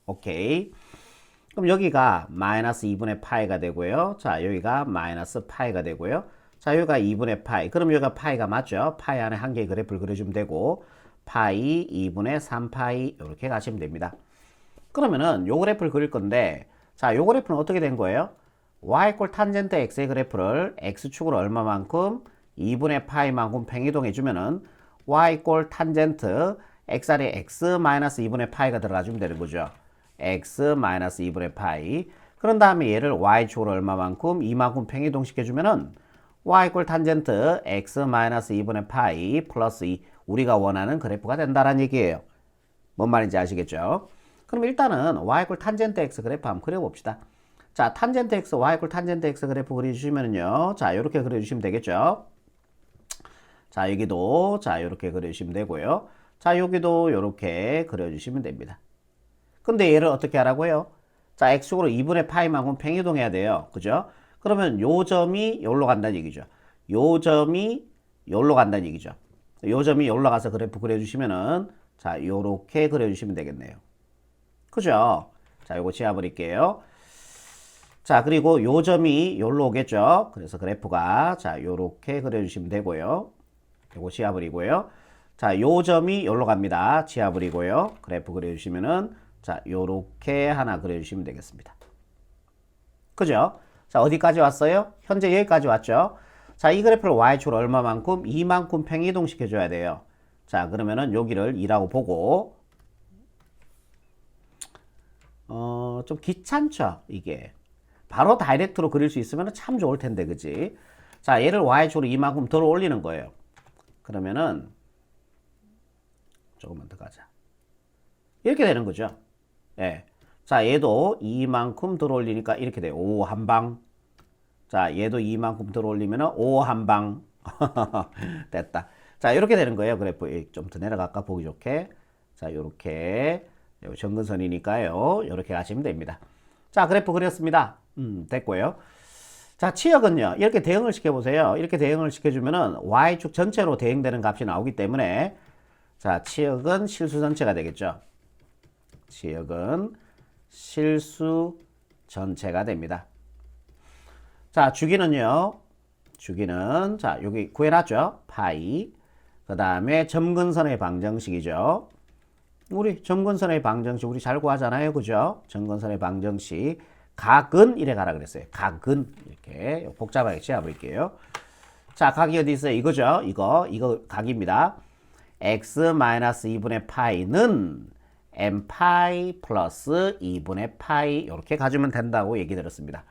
S1: 오케이. 그럼 여기가 마이너스 2분의 파이가 되고요. 자, 여기가 마이너스 파이가 되고요. 자, 여기가 2분의 파이. 그럼 여기가 파이가 맞죠? 파이 안에 한 개의 그래프를 그려주면 되고, 파이 2분의 3파이 이렇게 가시면 됩니다. 그러면은 요 그래프를 그릴 건데, 자, 요 그래프는 어떻게 된 거예요? y 꼴 탄젠트 x의 그래프를 x축으로 얼마만큼 2분의 파이만큼 팽이동해 주면은 y 꼴 탄젠트 x알에 x 마이너스 2분의 파이가 들어가주면 되는 거죠. x 마이너스 2분의 파이. 그런 다음에 얘를 y축으로 얼마만큼 이만큼 팽이동 시켜주면은 y 꼴 탄젠트 x 마이너스 2분의 파이 플러스 2 우리가 원하는 그래프가 된다는 얘기예요. 뭔 말인지 아시겠죠? 그럼 일단은 y 꼴 탄젠트 x 그래프 한번 그려봅시다. 자, 탄젠트 x, y 꼴 탄젠트 x 그래프 그려주시면은요. 자, 이렇게 그려주시면 되겠죠? 자, 여기도 자, 이렇게 그려주시면 되고요. 자, 여기도 이렇게 그려주시면 됩니다. 근데 얘를 어떻게 하라고요? 자, x축으로 2분의 파이만큼 팽이동해야 돼요. 그죠? 그러면 요 점이 여기로 간다는 얘기죠. 요 점이 여기로 간다는 얘기죠. 요 점이 여기로 가서 그래프 그려주시면은 자, 요렇게 그려주시면 되겠네요. 그죠? 자, 요거 지워버릴게요. 자, 그리고 요 점이 여기로 오겠죠? 그래서 그래프가 자, 요렇게 그려주시면 되고요. 요거 지워버리고요. 자, 요 점이 여기로 갑니다. 지워버리고요. 그래프 그려주시면은 자, 요렇게 하나 그려주시면 되겠습니다. 그죠? 자, 어디까지 왔어요? 현재 여기까지 왔죠? 자, 이 그래프를 y축으로 얼마만큼? 이만큼 팽이동 시켜줘야 돼요. 자, 그러면은 여기를 2라고 보고 좀 귀찮죠? 이게. 바로 다이렉트로 그릴 수 있으면 참 좋을 텐데, 그지? 자, 얘를 y축으로 이만큼 더 올리는 거예요. 그러면은 조금만 더 가자. 이렇게 되는 거죠. 예. 자, 얘도 이만큼 더 올리니까 이렇게 돼요. 5 한 방. 자, 얘도 이만큼 더 올리면은 5 한 방. 됐다. 자, 이렇게 되는 거예요. 그래프 좀 더 내려갈까 보기 좋게. 자, 요렇게 정근선이니까요. 요렇게 가시면 됩니다. 자, 그래프 그렸습니다. 됐고요. 자, 치역은요, 이렇게 대응을 시켜보세요. 이렇게 대응을 시켜주면은 y축 전체로 대응되는 값이 나오기 때문에, 자, 치역은 실수 전체가 되겠죠. 치역은 실수 전체가 됩니다. 자, 주기는요, 주기는, 자, 여기 구해놨죠. 파이. 그 다음에 점근선의 방정식이죠. 우리 점근선의 방정식 우리 잘 구하잖아요. 그죠? 점근선의 방정식. 각은 이래 가라 그랬어요. 각은 이렇게 복잡하게 지어볼게요. 자, 각이 어디 있어요? 이거죠. 이거 각입니다. x-2분의 파이는 m 파이 플러스 2분의 파이 이렇게 가주면 된다고 얘기 들었습니다.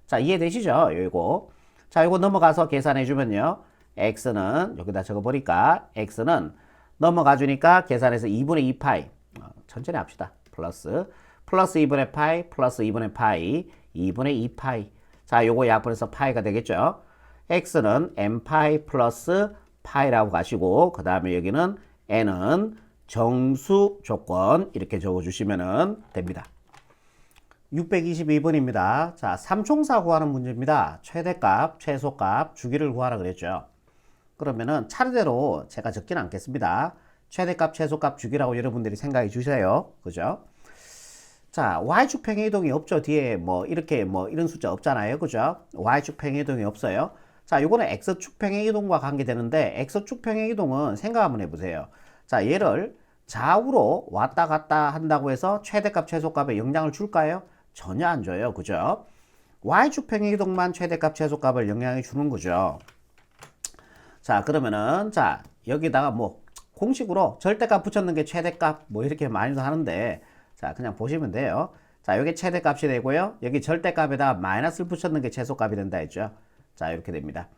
S1: 자, 이해되시죠? 요거. 자, 요거 넘어가서 계산해 주면요. x는 여기다 적어보니까 x는 넘어가 주니까 계산해서 2분의 2파이 천천히 합시다. 플러스 2분의 파이 플러스 2분의 파이 2분의 2파이. 자, 요거 약분해서 파이가 되겠죠. x는 m파이 플러스 파이라고 가시고 그 다음에 여기는 n은 정수 조건 이렇게 적어주시면 됩니다. 622번입니다. 자, 삼총사 구하는 문제입니다. 최대값, 최소값, 주기를 구하라 그랬죠. 그러면은 차례대로 제가 적지는 않겠습니다. 최대값, 최소값, 주기라고 여러분들이 생각해 주세요. 그죠? 자, y축 평행 이동이 없죠. 뒤에 뭐 이렇게 뭐 이런 숫자 없잖아요. 그죠? y축 평행 이동이 없어요. 자, 요거는 x축 평행 이동과 관계되는데 x축 평행 이동은 생각 한번 해보세요. 자, 얘를 좌우로 왔다 갔다 한다고 해서 최대값, 최소값에 영향을 줄까요? 전혀 안 줘요. 그죠? y축 평행 이동만 최대값, 최소값을 영향을 주는 거죠. 자, 그러면은 자, 여기다가 뭐 공식으로 절대값 붙였는 게 최대값 뭐 이렇게 많이도 하는데 자, 그냥 보시면 돼요. 자, 여기 최대값이 되고요. 여기 절대값에다가 마이너스를 붙였는 게 최소값이 된다 했죠. 자, 이렇게 됩니다.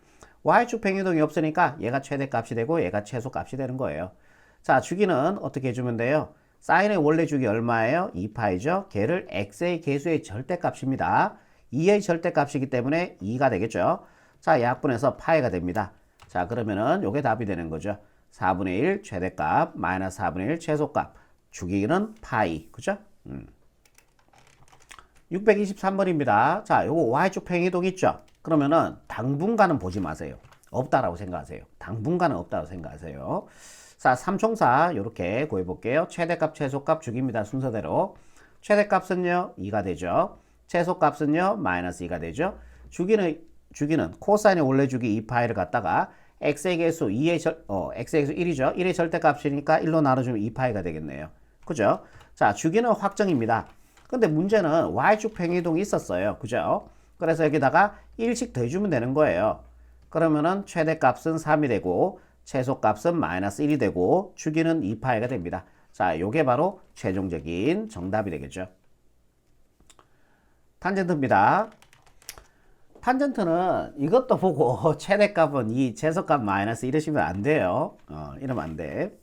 S1: y축 평행이동이 없으니까 얘가 최대값이 되고 얘가 최소값이 되는 거예요. 자, 주기는 어떻게 해주면 돼요? 사인의 원래 주기 얼마예요? 2파이죠. 걔를 x의 계수의 절대값입니다. 2의 절대값이기 때문에 2가 되겠죠. 자, 약분해서 파이가 됩니다. 자, 그러면은 요게 답이 되는 거죠. 4분의 1 최대값 마이너스 4분의 1 최소값. 주기는 파이. 그죠? 623번입니다. 자, 요거 y축 평행이동 있죠? 그러면은 당분간은 보지 마세요. 없다라고 생각하세요. 당분간은 없다고 생각하세요. 자, 삼총사 요렇게 구해볼게요. 최대값, 최소값, 주기입니다. 순서대로. 최대값은요, 2가 되죠. 최소값은요, 마이너스 2가 되죠. 주기는 코사인의 원래 주기 2파이를 갖다가 x의 계수 x의 계수 1이죠. 1의 절대값이니까 1로 나눠주면 2파이가 되겠네요. 그죠? 자, 주기는 확정입니다. 근데 문제는 y축 평행이동이 있었어요. 그죠? 그래서 여기다가 1씩 더해주면 되는 거예요. 그러면은 최대값은 3이 되고 최소값은 마이너스 1이 되고 주기는 2파이가 됩니다. 자, 요게 바로 최종적인 정답이 되겠죠. 탄젠트입니다. 탄젠트는 이것도 보고 최대값은 2, 최소값 마이너스 이러시면 안 돼요. 이러면 안 돼.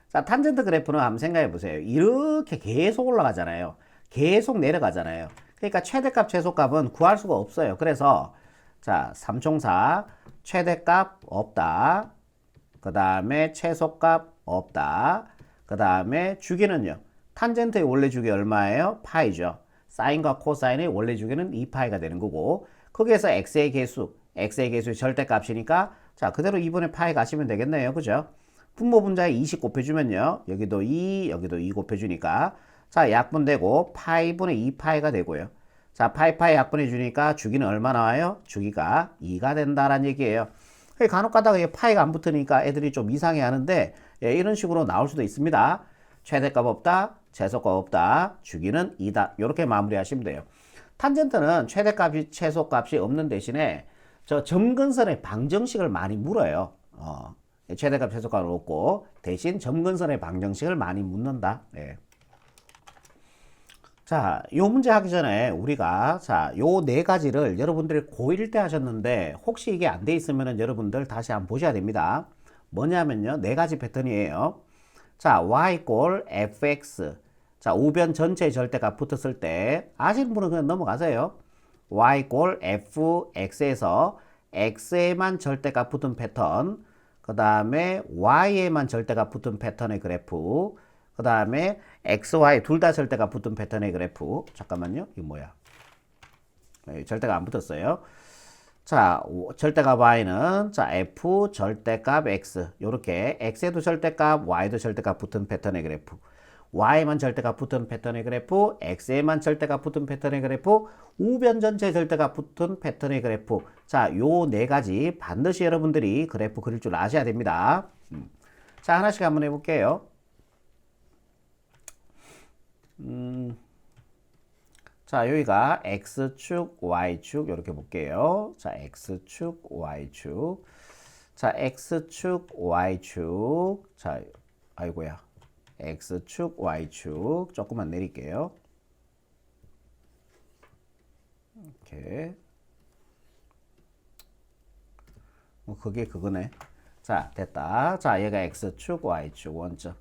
S1: 자, 탄젠트 그래프는 한번 생각해 보세요. 이렇게 계속 올라가잖아요. 계속 내려가잖아요. 그러니까 최대값, 최소값은 구할 수가 없어요. 그래서 자, 삼총사 최대값 없다. 그 다음에 최소값 없다. 그 다음에 주기는요. 탄젠트의 원래 주기 얼마예요? 파이죠. 사인과 코사인의 원래 주기는 2파이가 되는 거고 거기에서 x의 계수의 절대값이니까 자, 그대로 2분의 파이 가시면 되겠네요. 그죠? 분모 분자에 20 곱해주면요. 여기도 2, 여기도 2 곱해주니까 자, 약분되고 파이분의 2파이가 되고요. 자, 파이 약분해주니까 주기는 얼마 나와요? 주기가 2가 된다라는 얘기예요. 간혹 가다가 파이가 안 붙으니까 애들이 좀 이상해 하는데 예, 이런 식으로 나올 수도 있습니다. 최대값 없다, 최소값 없다, 주기는 2다. 이렇게 마무리하시면 돼요. 탄젠트는 최대값이 최소값이 없는 대신에 저 점근선의 방정식을 많이 물어요. 최대값 최소값은 없고 대신 점근선의 방정식을 많이 묻는다. 네. 자, 요 문제 하기 전에 우리가 자, 요 네 가지를 여러분들이 고1 때 하셨는데 혹시 이게 안 돼 있으면 여러분들 다시 한번 보셔야 됩니다. 뭐냐면요. 네 가지 패턴이에요. 자, y 꼴 fx. 자, 우변 전체의 절대값 붙었을 때 아시는 분은 그냥 넘어가세요. y 꼴 fx에서 x에만 절대값 붙은 패턴. 그 다음에 y에만 절대값 붙은 패턴의 그래프. 그 다음에 x, y 둘 다 절대가 붙은 패턴의 그래프. 잠깐만요. 이거 뭐야? 절대가 안 붙었어요. 자, 절대값 y는 자, f 절대값 x. 요렇게 x에도 절대값, y도 절대값 붙은 패턴의 그래프. y만 절대값 붙은 패턴의 그래프, x에만 절대값 붙은 패턴의 그래프, 우변 전체 절대값 붙은 패턴의 그래프. 자, 요 네 가지 반드시 여러분들이 그래프 그릴 줄 아셔야 됩니다. 자, 하나씩 한번 해볼게요. 자, 여기가 x축, y축 이렇게 볼게요. 자, x축, y축. 자, x축, y축. 자, 아이고야. x축, y축. 조금만 내릴게요. 이렇게. 그게 그거네. 자, 됐다. 자, 얘가 x축, y축 원점.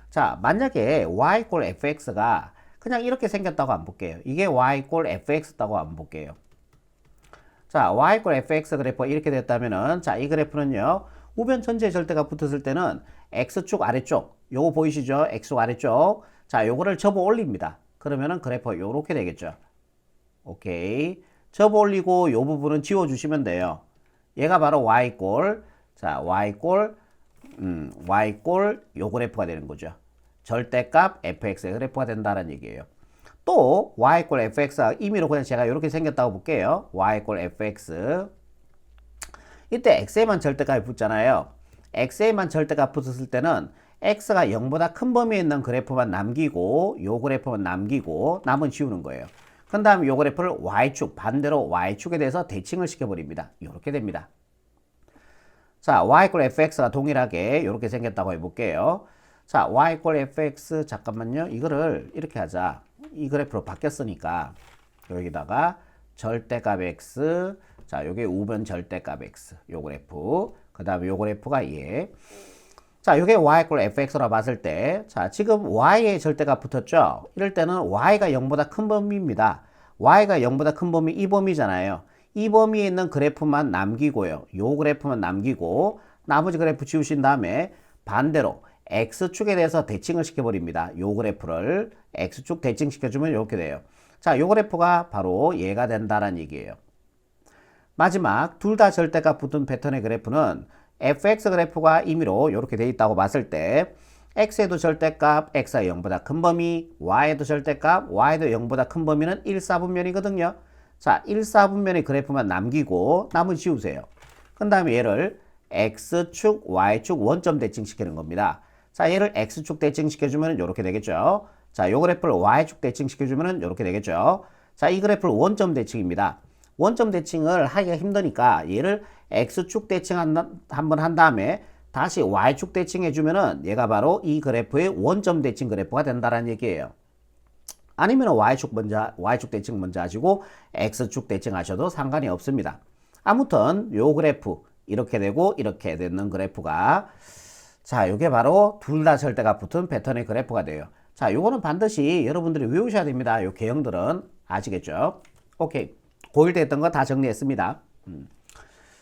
S1: 자, 만약에 y 꼴 fx가 그냥 이렇게 생겼다고 안 볼게요. 이게 y 꼴 fx다고 안 볼게요. 자, y 꼴 fx 그래프가 이렇게 됐다면은, 자, 이 그래프는요, 우변 전체 절대가 붙었을 때는 x축 아래쪽, 요거 보이시죠? x축 아래쪽. 자, 요거를 접어 올립니다. 그러면은 그래프가 요렇게 되겠죠. 오케이. 접어 올리고 요 부분은 지워주시면 돼요. 얘가 바로 y 꼴, 자, y 꼴 요 그래프가 되는 거죠. 절대값 fx의 그래프가 된다는 얘기예요. 또 y 꼴 fx가 임의로 그냥 제가 이렇게 생겼다고 볼게요. y 꼴 fx. 이때 x에만 절대값이 붙잖아요. x에만 절대값 붙었을 때는 x가 0보다 큰 범위에 있는 그래프만 남기고 요 그래프만 남기고 남은 지우는 거예요. 그 다음에 요 그래프를 y축, 반대로 y축에 대해서 대칭을 시켜버립니다. 이렇게 됩니다. 자, y 꼴 fx가 동일하게 이렇게 생겼다고 해볼게요. 자, y 꼴 fx, 잠깐만요. 이거를 이렇게 하자. 이 그래프로 바뀌었으니까 여기다가 절대값 x, 자, 요게 우변 절대값 x, 요 그래프. 그 다음에 요 그래프가 얘. 자, 요게 y 꼴 fx라 봤을 때, 자, 지금 y의 절대값 붙었죠? 이럴 때는 y가 0보다 큰 범위입니다. y가 0보다 큰 범위 이 범위잖아요. 이 범위에 있는 그래프만 남기고요. 요 그래프만 남기고 나머지 그래프 지우신 다음에 반대로 x축에 대해서 대칭을 시켜버립니다. 요 그래프를 x축 대칭시켜주면 이렇게 돼요. 자, 요 그래프가 바로 얘가 된다는 얘기예요. 마지막 둘 다 절대값 붙은 패턴의 그래프는 fx 그래프가 임의로 이렇게 돼 있다고 봤을 때 x에도 절대값 x가 0보다 큰 범위, y에도 절대값 y도 0보다 큰 범위는 1, 4분면이거든요. 자, 1, 4분면의 그래프만 남기고 남은 지우세요. 그 다음에 얘를 x축, y축 원점 대칭시키는 겁니다. 자, 얘를 x축 대칭시켜주면 이렇게 되겠죠. 자, 요 그래프를 y축 대칭시켜주면 이렇게 되겠죠. 자, 이 그래프를 원점 대칭입니다. 원점 대칭을 하기가 힘드니까 얘를 x축 대칭 한번 한 다음에 다시 y축 대칭해주면은 얘가 바로 이 그래프의 원점 대칭 그래프가 된다는 얘기예요. 아니면 y축 대칭 먼저 하시고 x축 대칭 하셔도 상관이 없습니다. 아무튼 요 그래프 이렇게 되고 이렇게 되는 그래프가, 자, 요게 바로 둘 다 절대값 붙은 패턴의 그래프가 돼요. 자, 요거는 반드시 여러분들이 외우셔야 됩니다. 요 개형들은 아시겠죠? 오케이. 고1 때 했던 거 다 정리했습니다.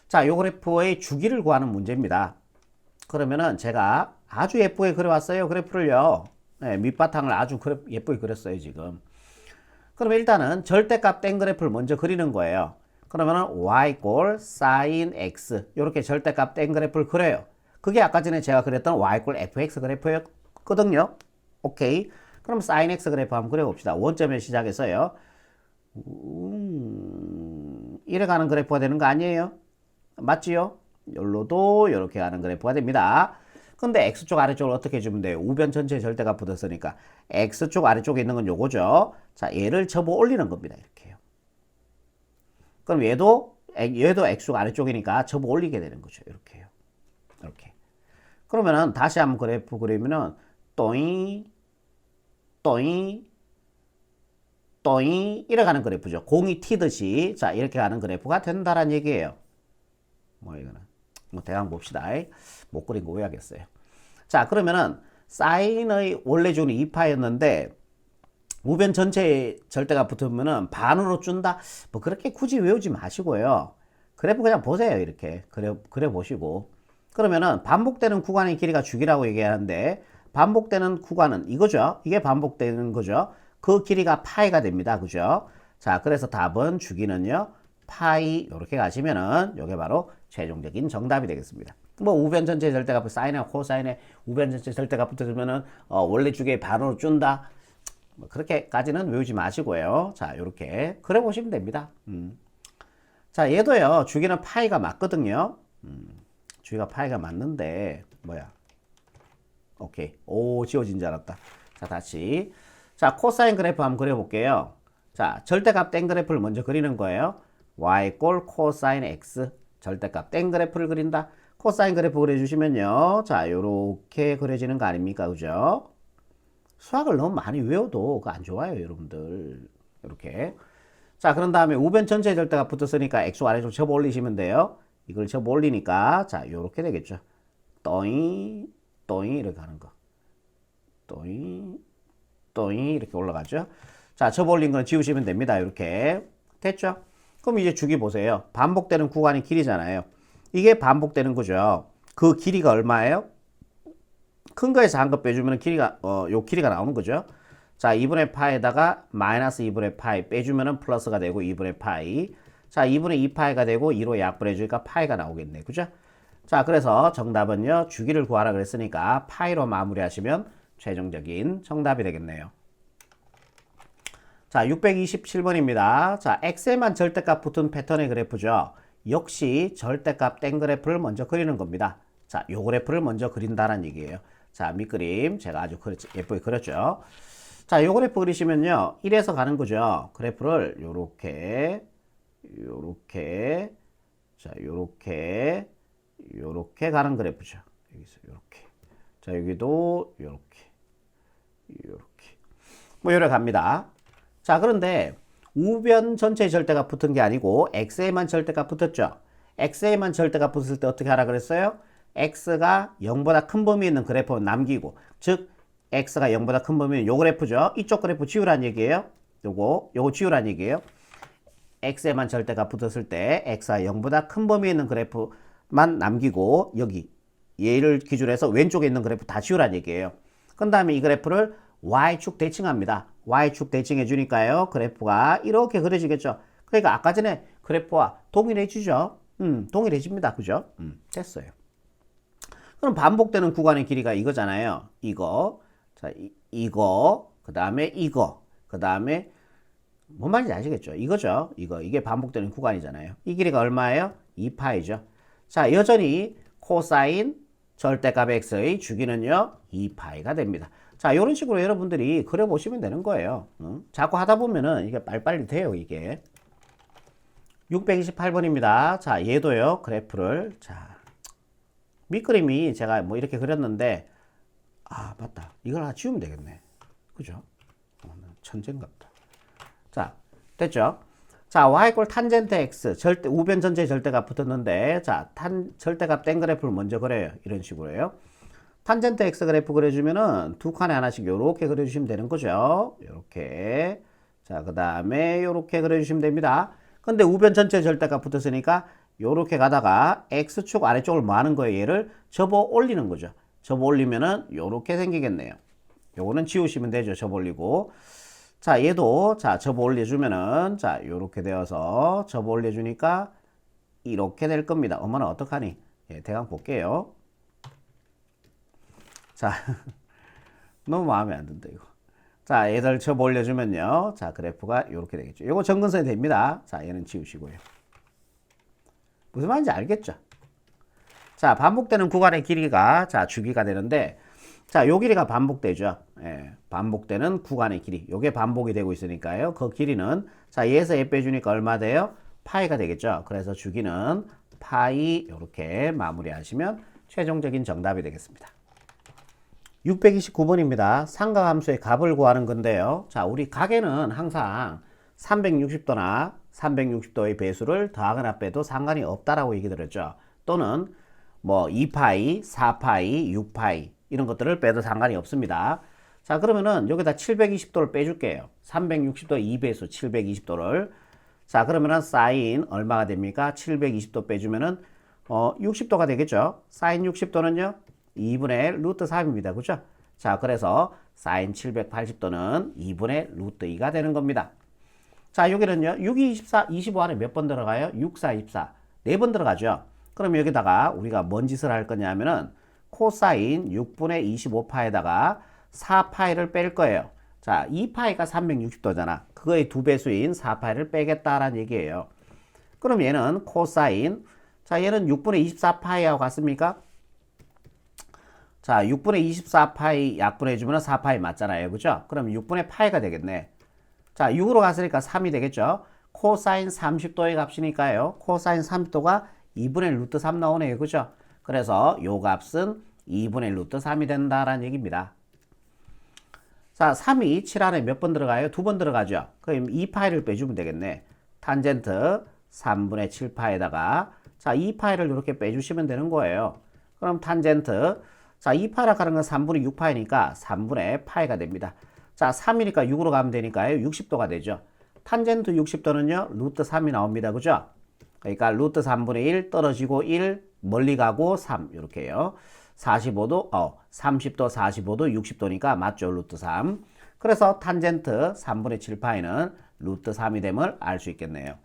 S1: 자, 요 그래프의 주기를 구하는 문제입니다. 그러면은 제가 아주 예쁘게 그려왔어요. 그래프를요. 네, 밑바탕을 아주 예쁘게 그렸어요, 지금. 그럼 일단은 절대값 땡 그래프를 먼저 그리는 거예요. 그러면은 y 꼴 sin x 이렇게 절대값 땡 그래프를 그려요. 그게 아까 전에 제가 그렸던 y 꼴 fx 그래프였거든요. 오케이. 그럼 sin x 그래프 한번 그려봅시다. 원점에 시작해서요. 이래 가는 그래프가 되는 거 아니에요? 맞지요? 여기로도 이렇게 가는 그래프가 됩니다. 근데 x축 아래쪽을 어떻게 해주면 돼요? 우변 전체 절대값 붙었으니까 x축 아래쪽에 있는 건 요거죠. 자, 얘를 접어 올리는 겁니다. 이렇게요. 그럼 얘도 x축 아래쪽이니까 접어 올리게 되는 거죠. 이렇게요. 이렇게. 그러면은 다시 한번 그래프 그리면은 또잉 또잉 또잉 이래 가는 그래프죠. 공이 튀듯이 자, 이렇게 가는 그래프가 된다는 얘기예요. 뭐 이거는 대강 봅시다. 못 그린 거 오해하겠어요. 자, 그러면은 사인의 원래 주는 2파였는데 우변 전체에 절대가 붙으면은 반으로 준다. 뭐 그렇게 굳이 외우지 마시고요. 그래프 그냥 보세요. 이렇게 그래 보시고. 그러면은 반복되는 구간의 길이가 주기라고 얘기하는데 반복되는 구간은 이거죠. 이게 반복되는 거죠. 그 길이가 파이가 됩니다. 그죠? 자, 그래서 답은 주기는요. 파이 이렇게 가시면은 요게 바로 최종적인 정답이 되겠습니다. 뭐 우변 전체 절대값 사인이나 코사인에 우변 전체 절대값 붙어주면은 원래 주기의 반으로 준다. 뭐 그렇게까지는 외우지 마시고요. 자, 요렇게 그래 보시면 됩니다. 자, 얘도요. 주기는 파이가 맞거든요. 주기가 파이가 맞는데 뭐야? 오케이. 오, 지워진 줄 알았다. 자, 다시. 자, 코사인 그래프 한번 그려볼게요. 자, 절대값 땡 그래프를 먼저 그리는 거예요. y 꼴 코사인 x. 절대값 땡 그래프를 그린다. 코사인 그래프 그려주시면요. 자, 요렇게 그려지는 거 아닙니까? 그죠? 수학을 너무 많이 외워도 그거 안 좋아요, 여러분들. 이렇게. 자, 그런 다음에 우변 전체 절대값 붙었으니까 x 아래쪽 접어 올리시면 돼요. 이걸 접어 올리니까, 자, 요렇게 되겠죠. 또잉, 또잉, 이렇게 하는 거. 또잉, 또잉, 이렇게 올라가죠. 자, 접어 올린 건 지우시면 됩니다. 이렇게. 됐죠? 그럼 이제 주기 보세요. 반복되는 구간이 길이잖아요. 이게 반복되는 거죠. 그 길이가 얼마예요? 큰 거에서 한 거 빼주면 길이가, 요 길이가 나오는 거죠. 자, 2분의 파에다가 마이너스 2분의 파이 빼주면은 플러스가 되고 2분의 파이. 자, 2분의 2파이가 되고 2로 약분해주니까 파이가 나오겠네. 그죠? 자, 그래서 정답은요, 주기를 구하라 그랬으니까 파이로 마무리하시면 최종적인 정답이 되겠네요. 자, 627번입니다. 자, x에만 절대값 붙은 패턴의 그래프죠. 역시 절대값 땡 그래프를 먼저 그리는 겁니다. 자, 요 그래프를 먼저 그린다는 얘기예요. 자, 밑그림 제가 아주 예쁘게 그렸죠. 자, 요 그래프 그리시면요. 1에서 가는 거죠. 그래프를 요렇게 자, 요렇게 가는 그래프죠. 여기서 요렇게. 자, 여기도 요렇게. 뭐 요래 갑니다. 자, 그런데 우변 전체 절대값 붙은 게 아니고 x에만 절대값 붙었죠. x에만 절대값 붙을 때 어떻게 하라 그랬어요? x가 0보다 큰 범위에 있는 그래프 남기고, 즉 x가 0보다 큰 범위는 요 그래프죠. 이쪽 그래프 지우란 얘기예요. 요거 지우란 얘기예요. x에만 절대값 붙었을 때 x가 0보다 큰 범위에 있는 그래프만 남기고, 여기 얘를 기준으로 해서 왼쪽에 있는 그래프 다 지우란 얘기예요. 그 다음에 이 그래프를 y축 대칭합니다. y축 대칭해 주니까요. 그래프가 이렇게 그려지겠죠. 그러니까 아까 전에 그래프와 동일해지죠. 동일해집니다. 그죠? 됐어요. 그럼 반복되는 구간의 길이가 이거잖아요. 이거. 자, 이거. 그 다음에 이거. 그 다음에 뭔 말인지 아시겠죠? 이거죠. 이게 반복되는 구간이잖아요. 이 길이가 얼마예요? 2파이죠. 자, 여전히 코사인 절대값 x의 주기는요, 2파이가 됩니다. 자, 이런 식으로 여러분들이 그려보시면 되는 거예요. 자꾸 하다 보면은 이게 빨리빨리 돼요, 이게. 628번입니다. 자, 얘도요, 그래프를. 자, 밑그림이 제가 뭐 이렇게 그렸는데, 아, 맞다. 이걸 하나 지우면 되겠네. 그죠? 천재인갑다. 자, 됐죠? 자, y 꼴 탄젠트 x, 우변 전체 절대값 붙었는데, 자, 절대값 땡 그래프를 먼저 그려요. 이런 식으로요. 탄젠트 x 그래프 그려주면은 두 칸에 하나씩 요렇게 그려주시면 되는 거죠. 요렇게. 자, 그 다음에 요렇게 그려주시면 됩니다. 근데 우변 전체 절대값 붙었으니까 요렇게 가다가 x축 아래쪽을 뭐 하는 거예요? 얘를 접어 올리는 거죠. 접어 올리면은 요렇게 생기겠네요. 요거는 지우시면 되죠. 접어 올리고. 자, 얘도 자, 접어 올려주면은 자, 요렇게 되어서 접어 올려주니까 이렇게 될 겁니다. 어머나 어떡하니? 예, 대강 볼게요. 자, 너무 마음에 안 든다, 이거. 자, 얘들 접어 올려주면요. 자, 그래프가 이렇게 되겠죠. 이거 점근선이 됩니다. 자, 얘는 지우시고요. 무슨 말인지 알겠죠? 자, 반복되는 구간의 길이가, 자, 주기가 되는데, 자, 요 길이가 반복되죠. 예, 반복되는 구간의 길이. 요게 반복이 되고 있으니까요. 그 길이는, 자, 얘에서 얘 빼주니까 얼마 돼요? 파이가 되겠죠. 그래서 주기는 파이, 이렇게 마무리하시면 최종적인 정답이 되겠습니다. 629번입니다. 삼각함수의 값을 구하는 건데요. 자, 우리 각에는 항상 360도나 360도의 배수를 더하거나 빼도 상관이 없다라고 얘기 들었죠. 또는 뭐 2파이, 4파이, 6파이 이런 것들을 빼도 상관이 없습니다. 자, 그러면은 여기다 720도를 빼줄게요. 360도 2배수 720도를. 자, 그러면은 사인 얼마가 됩니까? 720도 빼주면은 60도가 되겠죠. 사인 60도는요. 2분의 루트 3입니다. 그죠? 자, 그래서 사인 780도는 2분의 루트 2가 되는 겁니다. 자, 여기는요. 6, 2, 24, 25 안에 몇 번 들어가요? 6, 4, 24. 4번 들어가죠. 그럼 여기다가 우리가 뭔 짓을 할 거냐면은 코사인 6분의 25파에다가 4파이를 뺄 거예요. 자, 2파이가 360도잖아. 그거의 2배수인 4파이를 빼겠다라는 얘기예요. 그럼 얘는 코사인, 자, 얘는 6분의 24파이하고 같습니까? 자, 6분의 24파이 약분해주면 4파이 맞잖아요. 그죠? 그럼 6분의 파이가 되겠네. 자, 6으로 갔으니까 3이 되겠죠? 코사인 30도의 값이니까요. 코사인 30도가 2분의 루트 3 나오네요. 그죠? 그래서 요 값은 2분의 루트 3이 된다라는 얘기입니다. 자, 3이 7 안에 몇 번 들어가요? 2번 들어가죠? 그럼 2파이를 빼주면 되겠네. 탄젠트 3분의 7파에다가 자, 2파이를 이렇게 빼주시면 되는 거예요. 그럼 탄젠트 자, 2파이라 하는 건 3분의 6파이니까 3분의 파이가 됩니다. 자, 3이니까 6으로 가면 되니까요. 60도가 되죠. 탄젠트 60도는요. 루트 3이 나옵니다. 그죠? 그러니까 루트 3분의 1 떨어지고 1 멀리 가고 3 이렇게요. 45도, 30도, 45도, 60도니까 맞죠. 루트 3. 그래서 탄젠트 3분의 7파이는 루트 3이 됨을 알 수 있겠네요.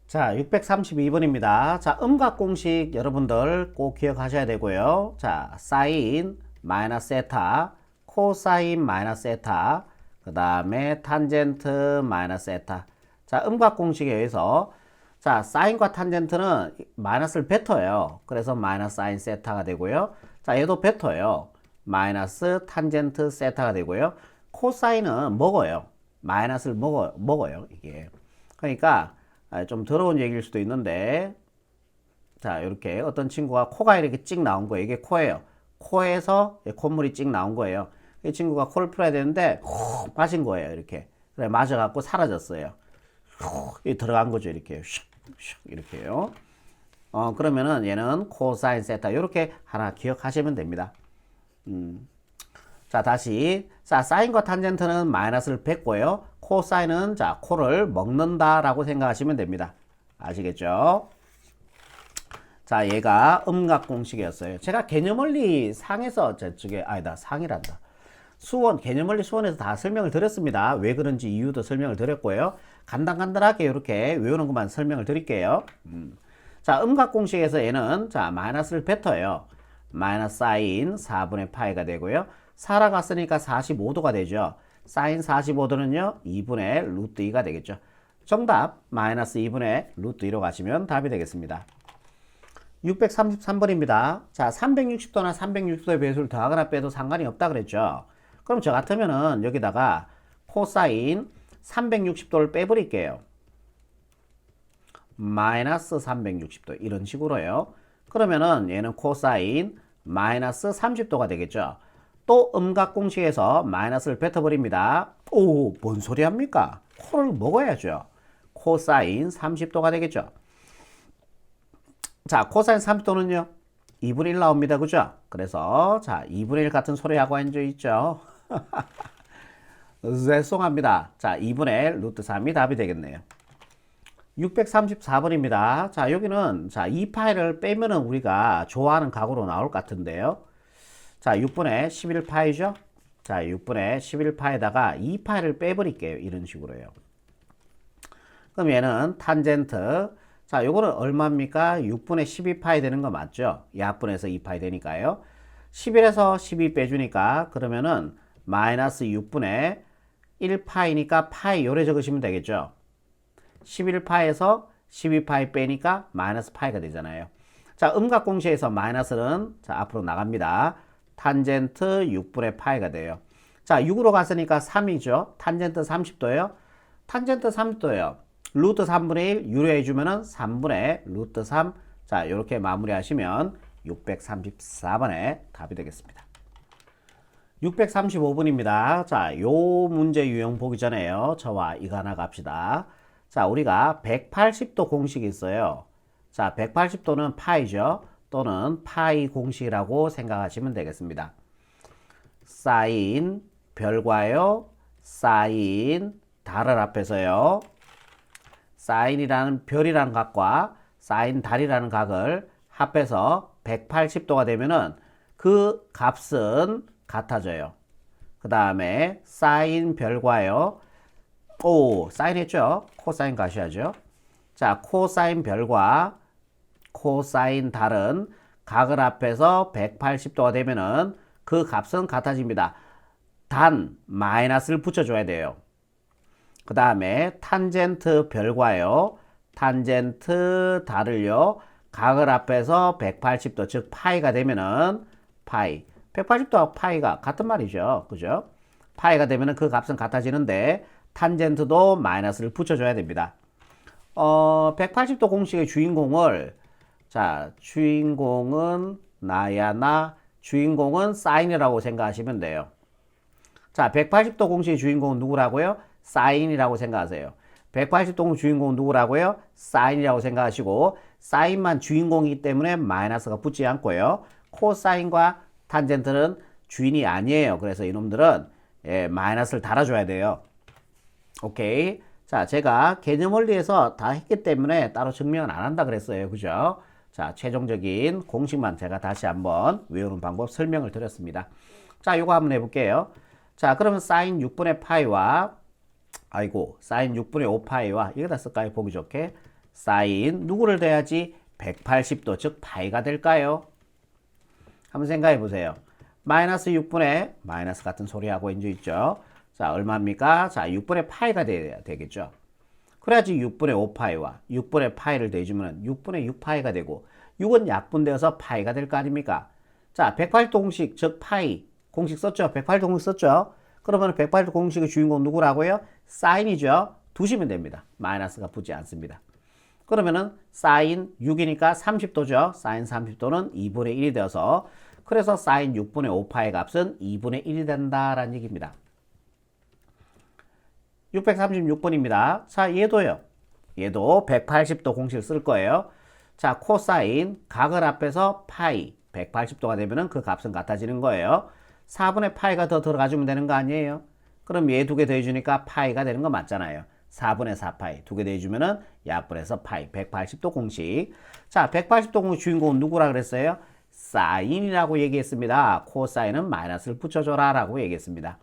S1: 자, 632번입니다. 자, 음각 공식 여러분들 꼭 기억하셔야 되고요. 자, 사인 마이너스 세타, 코사인 마이너스 세타, 그 다음에 탄젠트 마이너스 세타. 자, 음각 공식에 의해서 자, 사인과 탄젠트는 마이너스를 뱉어요. 그래서 마이너스 사인 세타가 되고요. 자, 얘도 뱉어요. 마이너스 탄젠트 세타가 되고요. 코사인은 먹어요. 마이너스를 먹어요. 이게. 그러니까 좀 더러운 얘기일 수도 있는데 자, 이렇게 어떤 친구가 코가 이렇게 찍 나온 거예요. 이게 코예요. 코에서 콧물이 찍 나온 거예요. 이 친구가 코를 풀어야 되는데 훅 마신 거예요. 이렇게. 그래 마셔갖고 사라졌어요. 훅 들어간 거죠. 이렇게 슉 이렇게요. 그러면은 얘는 코사인 세타 이렇게 하나 기억하시면 됩니다. 자, 다시 자, 사인과 탄젠트는 마이너스를 뱉고요. 코사인은 자, 코를 먹는다라고 생각하시면 됩니다. 아시겠죠? 자, 얘가 음각 공식이었어요. 제가 개념원리 상에서 저쪽에 아니다. 상이란다. 수원, 개념원리 수원에서 다 설명을 드렸습니다. 왜 그런지 이유도 설명을 드렸고요. 간단하게 이렇게 외우는 것만 설명을 드릴게요. 자, 음각 공식에서 얘는 자, 마이너스를 뱉어요. 마이너스 사인 4분의 파이가 되고요. 살아갔으니까 45도가 되죠. 사인 45도는요, 2분의 루트 2가 되겠죠. 정답, 마이너스 2분의 루트 2로 가시면 답이 되겠습니다. 633번입니다. 자, 360도나 360도의 배수를 더하거나 빼도 상관이 없다 그랬죠. 그럼 저 같으면은 여기다가 코사인 360도를 빼버릴게요. 마이너스 360도 이런 식으로요. 그러면은 얘는 코사인 마이너스 30도가 되겠죠. 또 음각 공식에서 마이너스를 뱉어버립니다. 오, 뭔 소리 합니까? 코를 먹어야죠. 코사인 30도가 되겠죠. 자, 코사인 30도는요. 2분의 1 나옵니다. 그죠? 그래서 자, 2분의 1 같은 소리 하고 앉아 있죠. 죄송합니다. 자, 2분의 루트 3이 답이 되겠네요. 634번입니다. 자, 여기는 자, 이 파일을 빼면은 우리가 좋아하는 각으로 나올 것 같은데요. 자, 6분의 11파이죠? 자, 6분의 11파에다가 2파이를 빼버릴게요. 이런 식으로요. 그럼 얘는 탄젠트. 자, 요거는 얼마입니까? 6분의 12파이 되는 거 맞죠? 약분해서 2파이 되니까요. 11에서 12 빼주니까 그러면은 마이너스 6분의 1파이니까 파이 요래 적으시면 되겠죠? 11파에서 12파이 빼니까 마이너스 파이가 되잖아요. 자, 음각 공식에서 마이너스는 자, 앞으로 나갑니다. 탄젠트 6분의 파이가 돼요. 자, 6으로 갔으니까 3이죠. 탄젠트 30도예요. 탄젠트 30도예요. 루트 3분의 1 유래해주면은 3분의 루트 3. 자, 이렇게 마무리하시면 634번에 답이 되겠습니다. 635번입니다. 자, 요 문제 유형 보기 전에요. 저와 이거 하나 갑시다. 자, 우리가 180도 공식이 있어요. 자, 180도는 파이죠. 또는 파이 공식이라고 생각하시면 되겠습니다. 사인 별과요. 사인 달을 앞에서요. 사인이라는 별이라는 각과 사인 달이라는 각을 합해서 180도가 되면은 그 값은 같아져요. 그 다음에 사인 별과요. 오, 사인 했죠? 코사인 가셔야죠. 자, 코사인 별과 코사인 달은 각을 합해서 180도가 되면은 그 값은 같아집니다. 단, 마이너스를 붙여줘야 돼요. 그 다음에 탄젠트 별과요. 탄젠트 달을요. 각을 합해서 180도, 즉 파이가 되면은 파이. 180도와 파이가 같은 말이죠. 그죠? 파이가 되면은 그 값은 같아지는데 탄젠트도 마이너스를 붙여줘야 됩니다. 180도 공식의 주인공을 자, 주인공은 나야 나, 주인공은 사인이라고 생각하시면 돼요. 자, 180도 공식의 주인공은 누구라고요? 사인이라고 생각하세요. 180도 주인공은 누구라고요? 사인이라고 생각하시고 사인만 주인공이기 때문에 마이너스가 붙지 않고요. 코사인과 탄젠트는 주인이 아니에요. 그래서 이놈들은 마이너스를 달아줘야 돼요. 오케이. 자, 제가 개념 원리에서 다 했기 때문에 따로 증명은 안 한다 그랬어요. 그죠? 자, 최종적인 공식만 제가 다시 한번 외우는 방법 설명을 드렸습니다. 자, 요거 한번 해볼게요. 자, 그러면 사인 6분의 파이와 사인 6분의 5파이와 이거 다 쓸까요? 보기 좋게. 사인 누구를 대야지 180도 즉 파이가 될까요? 한번 생각해 보세요. 마이너스 6분의 마이너스 같은 소리 하고 있죠. 자, 얼마입니까? 자, 6분의 파이가 돼야 되겠죠. 그래야지 6분의 5파이와 6분의 파이를 대주면 6분의 6파이가 되고 6은 약분되어서 파이가 될 거 아닙니까? 자, 180도 공식 즉 파이 공식 썼죠? 180도 공식 썼죠? 그러면 180도 공식의 주인공 누구라고요? 사인이죠. 두시면 됩니다. 마이너스가 붙지 않습니다. 그러면은 사인 6이니까 30도죠. 사인 30도는 2분의 1이 되어서 그래서 사인 6분의 5파의 값은 2분의 1이 된다라는 얘기입니다. 636번입니다. 자, 얘도요. 얘도 180도 공식을 쓸 거예요. 자, 코사인 각을 합해서 파이 180도가 되면은 그 값은 같아지는 거예요. 4분의 파이가 더 들어가주면 되는 거 아니에요? 그럼 얘 두 개 더해주니까 파이가 되는 거 맞잖아요. 4분의 4파이 두 개 더해주면은 약분해서 파이 180도 공식. 자, 180도 공식 주인공은 누구라 그랬어요? 사인이라고 얘기했습니다. 코사인은 마이너스를 붙여줘라 라고 얘기했습니다.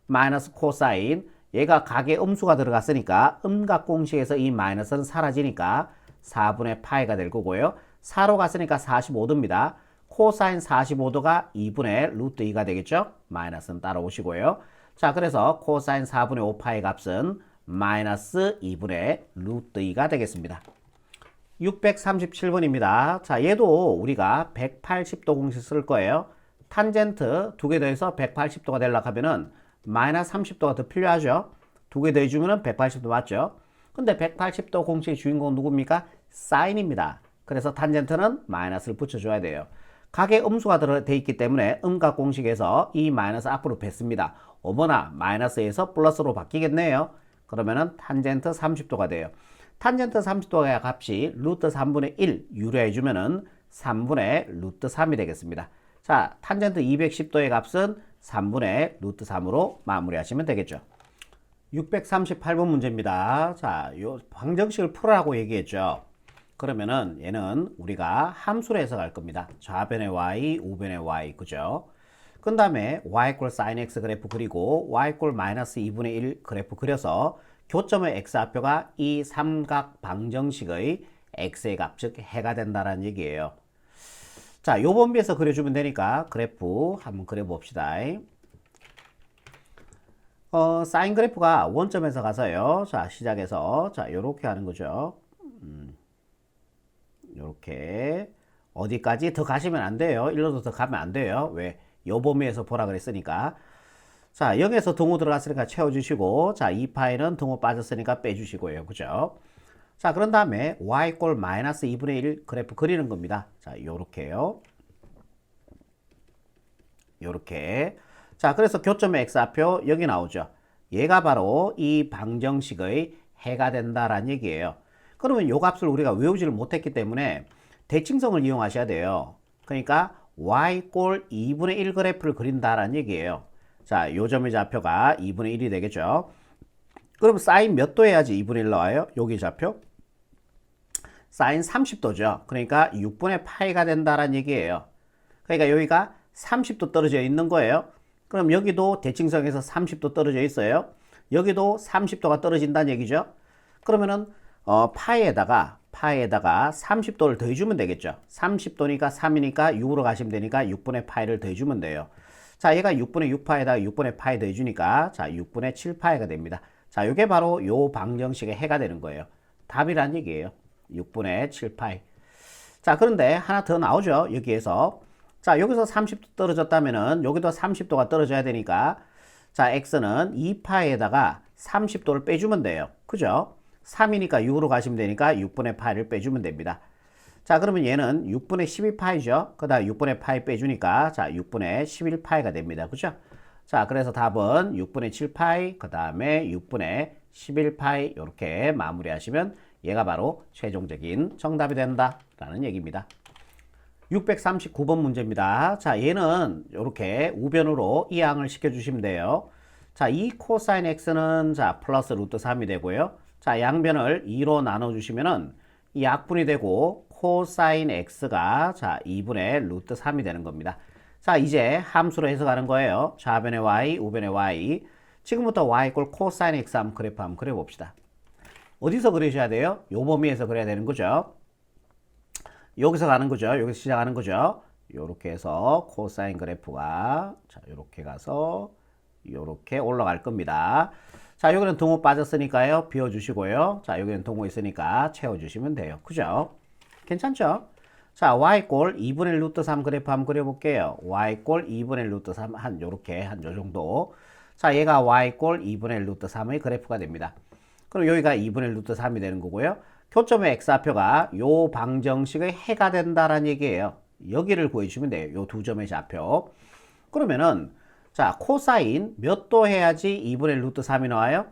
S1: 마이너스 코사인 얘가 각의 음수가 들어갔으니까 음각 공식에서 이 마이너스는 사라지니까 4분의 파이가 될 거고요. 4로 갔으니까 45도입니다. 코사인 45도가 2분의 루트 2가 되겠죠? 마이너스는 따라오시고요. 자, 그래서 코사인 4분의 5파의 값은 마이너스 2분의 루트 2가 되겠습니다. 637번입니다. 자, 얘도 우리가 180도 공식 쓸 거예요. 탄젠트 두 개 더해서 180도가 되려고 하면은 마이너스 30도가 더 필요하죠. 두 개 더해주면은 180도 맞죠? 근데 180도 공식의 주인공은 누굽니까? 사인입니다. 그래서 탄젠트는 마이너스를 붙여줘야 돼요. 각의 음수가 들어돼 있기 때문에 음각 공식에서 이 마이너스 앞으로 뺐습니다. 어머나 마이너스에서 플러스로 바뀌겠네요. 그러면은 탄젠트 30도가 돼요. 탄젠트 30도의 값이 루트 3분의 1 유래해주면은 3분의 루트 3이 되겠습니다. 자, 탄젠트 210도의 값은 3분의 루트 3으로 마무리하시면 되겠죠. 638번 문제입니다. 자, 요 방정식을 풀으라고 얘기했죠. 그러면은 얘는 우리가 함수로 해석할 겁니다. 좌변의 y, 우변의 y, 그죠? 그 다음에 y 꼴 sin x 그래프 그리고 y 꼴 마이너스 2분의 1 그래프 그려서 교점의 x좌표가 이 삼각 방정식의 x의 값, 즉 해가 된다라는 얘기예요. 자, 요 범위에서 그려주면 되니까 그래프 한번 그려봅시다. 사인 그래프가 원점에서 가서요. 자, 시작해서 자, 요렇게 하는 거죠. 요렇게 어디까지 더 가시면 안 돼요. 일로도 더 가면 안 돼요. 왜? 요 범위에서 보라 그랬으니까. 자, 여기에서 등호 들어갔으니까 채워주시고, 자, 이 파일은 등호 빠졌으니까 빼주시고요. 그죠? 자, 그런 다음에 y 꼴 마이너스 2분의 1 그래프 그리는 겁니다. 자, 요렇게요. 요렇게. 자, 그래서 교점의 x좌표 여기 나오죠. 얘가 바로 이 방정식의 해가 된다라는 얘기예요. 그러면 요 값을 우리가 외우지를 못했기 때문에 대칭성을 이용하셔야 돼요. 그러니까 y 꼴 2분의 1 그래프를 그린다라는 얘기예요. 자, 요 점의 좌표가 2분의 1이 되겠죠. 그럼 사인 몇 도 해야지 2분의 1 나와요? 여기 좌표? 사인 30도죠. 그러니까 6분의 파이가 된다라는 얘기예요. 그러니까 여기가 30도 떨어져 있는 거예요. 그럼 여기도 대칭성에서 30도 떨어져 있어요. 여기도 30도가 떨어진다는 얘기죠. 그러면은 파에다가 30도를 더해주면 되겠죠. 30도니까 3이니까 6으로 가시면 되니까 6분의 파이를 더해주면 돼요. 자, 얘가 6분의 6파에다가 6분의 파이 더해주니까 자, 6분의 7파이가 됩니다. 자, 이게 바로 요 방정식의 해가 되는 거예요. 답이란 얘기예요. 6분의 7파이. 자, 그런데 하나 더 나오죠. 여기에서. 자, 여기서 30도 떨어졌다면은 여기도 30도가 떨어져야 되니까 자, x는 2파에다가 30도를 빼주면 돼요. 그죠? 3이니까 6으로 가시면 되니까 6분의 파이를 빼주면 됩니다. 자, 그러면 얘는 6분의 12파이죠. 그 다음 6분의 파이 빼주니까 자, 6분의 11파이가 됩니다. 그죠? 자, 그래서 답은 6분의 7파이, 그 다음에 6분의 11파이 이렇게 마무리하시면 얘가 바로 최종적인 정답이 된다 라는 얘기입니다. 639번 문제입니다. 자, 얘는 이렇게 우변으로 이항을 시켜주시면 돼요. 자, 2 코사인 x는 자, 플러스 루트 3이 되고요. 자, 양변을 2로 나눠주시면은 이 약분이 되고 코사인 x가 자, 2분의 루트 3이 되는 겁니다. 자, 이제 함수로 해석하는 거예요. 좌변의 y, 우변의 y. 지금부터 y 꼴 코사인 x 한번 그래프 한번 그려봅시다. 어디서 그리셔야 돼요? 요 범위에서 그려야 되는 거죠. 여기서 가는 거죠. 여기서 시작하는 거죠. 요렇게 해서 코사인 그래프가 자, 요렇게 가서 요렇게 올라갈 겁니다. 자, 여기는 동호 빠졌으니까요. 비워주시고요. 자, 여기는 동호 있으니까 채워주시면 돼요. 그죠? 괜찮죠? 자, y꼴 2분의 루트 3 그래프 한번 그려볼게요. y꼴 2분의 루트 3 한 요렇게 한 요 정도. 자, 얘가 y꼴 2분의 루트 3의 그래프가 됩니다. 그럼 여기가 2분의 루트 3이 되는 거고요. 교점의 x좌표가 요 방정식의 해가 된다라는 얘기예요. 여기를 구해주시면 돼요. 요 두 점의 좌표. 그러면은 자, 코사인 몇 도 해야지 2분의 루트 3이 나와요?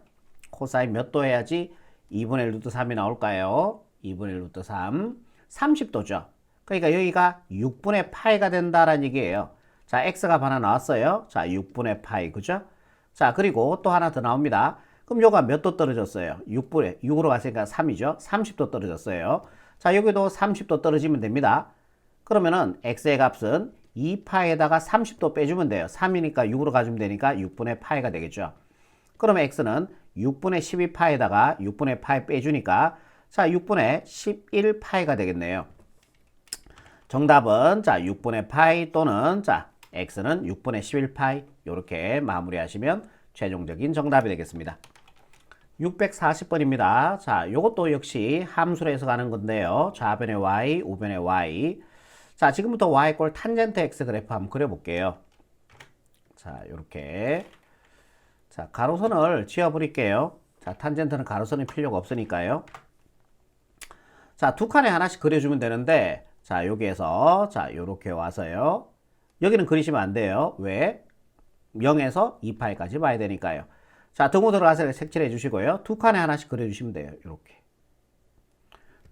S1: 코사인 몇 도 해야지 2분의 루트 3이 나올까요? 2분의 루트 3. 30도죠. 그러니까 여기가 6분의 파이가 된다라는 얘기예요. 자, x가 하나 나왔어요. 자, 6분의 파이. 그죠? 자, 그리고 또 하나 더 나옵니다. 그럼 요가 몇 도 떨어졌어요? 6으로 갔으니까 3이죠. 30도 떨어졌어요. 자, 여기도 30도 떨어지면 됩니다. 그러면은 x의 값은 2파에다가 30도 빼주면 돼요. 3이니까 6으로 가주면 되니까 6분의 파이가 되겠죠. 그러면 x는 6분의 12파에다가 6분의 파이 빼주니까 자, 6분의 11파이가 되겠네요. 정답은 자, 6분의 파이 또는 자, x는 6분의 11파이 이렇게 마무리하시면 최종적인 정답이 되겠습니다. 640번입니다. 자, 요것도 역시 함수로 해서 가는 건데요. 좌변의 y, 우변의 y. 자, 지금부터 y 꼴 탄젠트 x 그래프 한번 그려볼게요. 자, 요렇게. 자, 가로선을 지어버릴게요. 자, 탄젠트는 가로선이 필요가 없으니까요. 자, 두 칸에 하나씩 그려주면 되는데, 자, 여기에서, 자, 요렇게 와서요. 여기는 그리시면 안 돼요. 왜? 0에서 2파이까지 봐야 되니까요. 자, 등호 들어가서 색칠해 주시고요. 두 칸에 하나씩 그려주시면 돼요. 이렇게.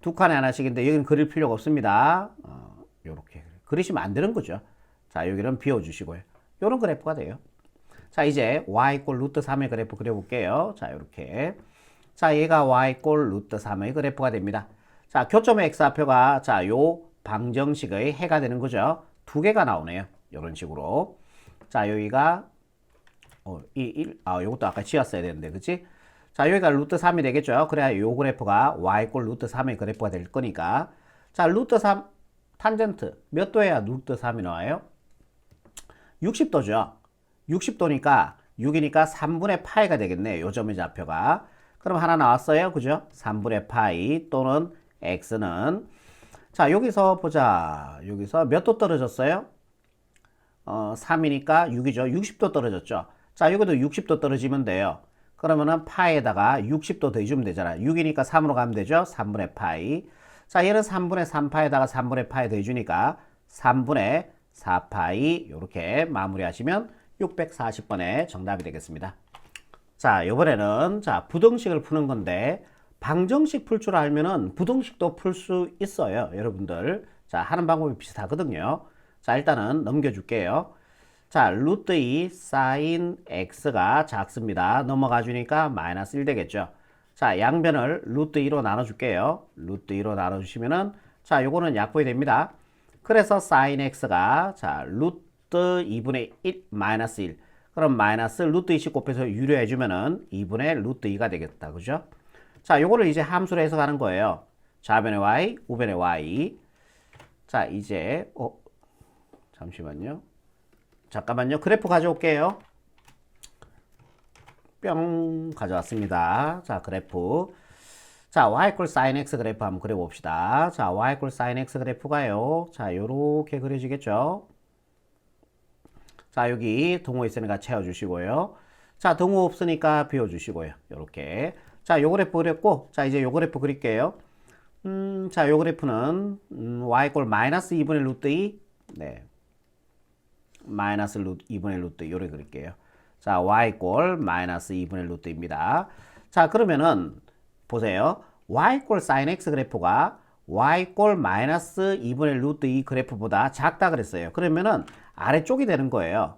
S1: 두 칸에 하나씩인데 여기는 그릴 필요가 없습니다. 이렇게. 그리시면 안 되는 거죠. 자, 여기는 비워주시고요. 이런 그래프가 돼요. 자, 이제 y꼴 루트 3의 그래프 그려볼게요. 자, 이렇게. 자, 얘가 y꼴 루트 3의 그래프가 됩니다. 자, 교점의 x좌표가 자, 요 방정식의 해가 되는 거죠. 두 개가 나오네요. 이런 식으로. 자, 여기가 요것도 아까 지었어야 되는데, 그치? 자, 여기가 루트 3이 되겠죠? 그래야 요 그래프가 y꼴 루트 3의 그래프가 될 거니까. 자, 루트 3, 탄젠트. 몇 도해야 루트 3이 나와요? 60도죠? 60도니까, 6이니까 3분의 파이가 되겠네. 요 점의 좌표가. 그럼 하나 나왔어요. 그죠? 3분의 파이 또는 x는. 자, 여기서 보자. 여기서 몇 도 떨어졌어요? 3이니까 6이죠. 60도 떨어졌죠. 자, 여기도 60도 떨어지면 돼요. 그러면은 파에다가 60도 더해주면 되잖아. 6이니까 3으로 가면 되죠. 3분의 파이. 자, 얘는 3분의 3파에다가 3분의 파이 더해주니까 3분의 4파이 이렇게 마무리하시면 640번의 정답이 되겠습니다. 자, 이번에는 자, 부등식을 푸는 건데 방정식 풀 줄 알면은 부등식도 풀 수 있어요. 여러분들. 자, 하는 방법이 비슷하거든요. 자, 일단은 넘겨줄게요. 자, 루트 2 사인 x가 작습니다. 넘어가 주니까 마이너스 1 되겠죠. 자, 양변을 루트 2로 나눠줄게요. 루트 2로 나눠주시면은 자, 요거는 약분이 됩니다. 그래서 사인 x가 자, 루트 2분의 1 마이너스 1. 그럼 마이너스 루트 20 곱해서 유료해주면은 2분의 루트 2가 되겠다. 그죠? 자, 요거를 이제 함수로 해석하는 거예요. 좌변의 y, 우변의 y. 자, 이제, 잠시만요. 잠깐만요. 그래프 가져올게요. 뿅 가져왔습니다. 자, 그래프. 자, y equal sin x 그래프 한번 그려봅시다. 자, y equal sin x 그래프가요. 자, 요렇게 그려지겠죠. 자, 여기 동호 있으니까 채워주시고요. 자, 동호 없으니까 비워주시고요. 요렇게. 자, 요 그래프 그렸고, 자, 이제 요 그래프 그릴게요. 자, 요 그래프는, y equal 마이너스 2분의 루트 2. 네. 마이너스 2분의 루트 2. 요렇게 그릴게요. 자, y equal 마이너스 2분의 루트 2입니다. 자, 그러면은, 보세요. y equal sin x 그래프가 y equal 마이너스 2분의 루트 2 그래프보다 작다 그랬어요. 그러면은 아래쪽이 되는 거예요.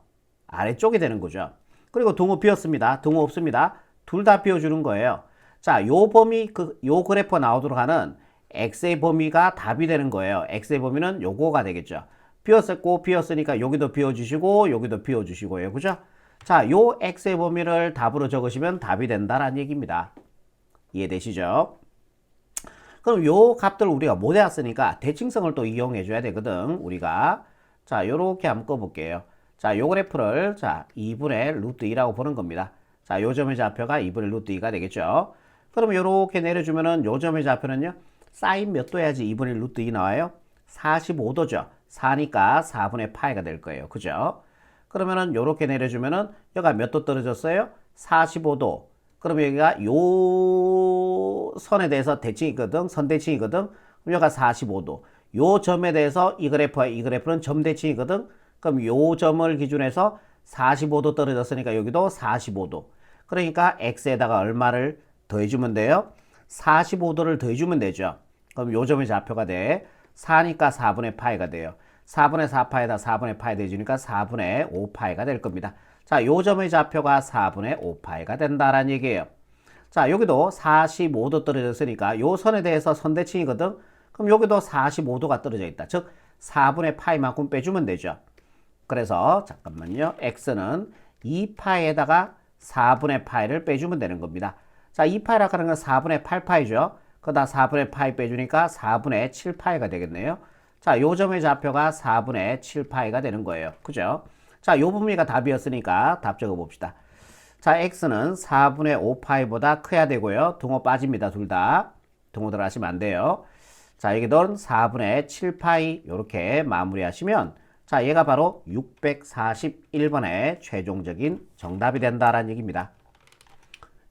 S1: 아래쪽이 되는 거죠. 그리고 동호 비었습니다. 동호 없습니다. 둘 다 비워주는 거예요. 자, 요 범위, 요 그래프가 나오도록 하는 x의 범위가 답이 되는 거예요. x의 범위는 요거가 되겠죠. 비었었고, 비었으니까 여기도 비워주시고, 여기도 비워주시고요. 그죠? 자, 요 x의 범위를 답으로 적으시면 답이 된다라는 얘기입니다. 이해되시죠? 그럼 요 값들 우리가 못 외웠으니까 대칭성을 또 이용해 줘야 되거든. 우리가. 자, 요렇게 한번 꺼볼게요. 자, 요 그래프를, 자, 2분의 루트 2라고 보는 겁니다. 자, 요 점의 좌표가 2분의 루트 2가 되겠죠. 그럼 요렇게 내려주면은 요 점의 좌표는요, 사인 몇 도 해야지 2분의 루트 2 나와요? 45도죠. 4니까 4분의 파이가 될 거예요. 그죠? 그러면은 요렇게 내려주면은 여기가 몇 도 떨어졌어요? 45도. 그럼 여기가 요 선에 대해서 대칭이거든. 선대칭이거든. 그럼 여기가 45도. 요 점에 대해서 이 그래프와 이 그래프는 점대칭이거든. 그럼 요 점을 기준해서 45도 떨어졌으니까 여기도 45도. 그러니까 x에다가 얼마를 더해주면 돼요? 45도를 더해주면 되죠. 그럼 요 점의 좌표가 돼. 4니까 4분의 파이가 돼요. 4분의 4파에다 4분의 파이 더해주니까 4분의 5파이가 될 겁니다. 자, 요 점의 좌표가 4분의 5파이가 된다라는 얘기예요. 자, 여기도 45도 떨어졌으니까 요 선에 대해서 선대칭이거든. 그럼 여기도 45도가 떨어져 있다. 즉 4분의 파이만큼 빼주면 되죠. 그래서 잠깐만요. x는 2파이에다가 4분의 파이를 빼주면 되는 겁니다. 자, 2파이라고 하는 건 4분의 8파이죠. 그러다 4분의 파이 빼주니까 4분의 7파이가 되겠네요. 자, 요 점의 좌표가 4분의 7파이가 되는 거예요. 그죠? 자, 요 범위가 답이었으니까 답 적어봅시다. 자, x는 4분의 5파이보다 커야 되고요. 동호 빠집니다. 둘 다. 동호 들어가시면 안 돼요. 자, 여기도 4분의 7파이 이렇게 마무리하시면 자, 얘가 바로 641번의 최종적인 정답이 된다라는 얘기입니다.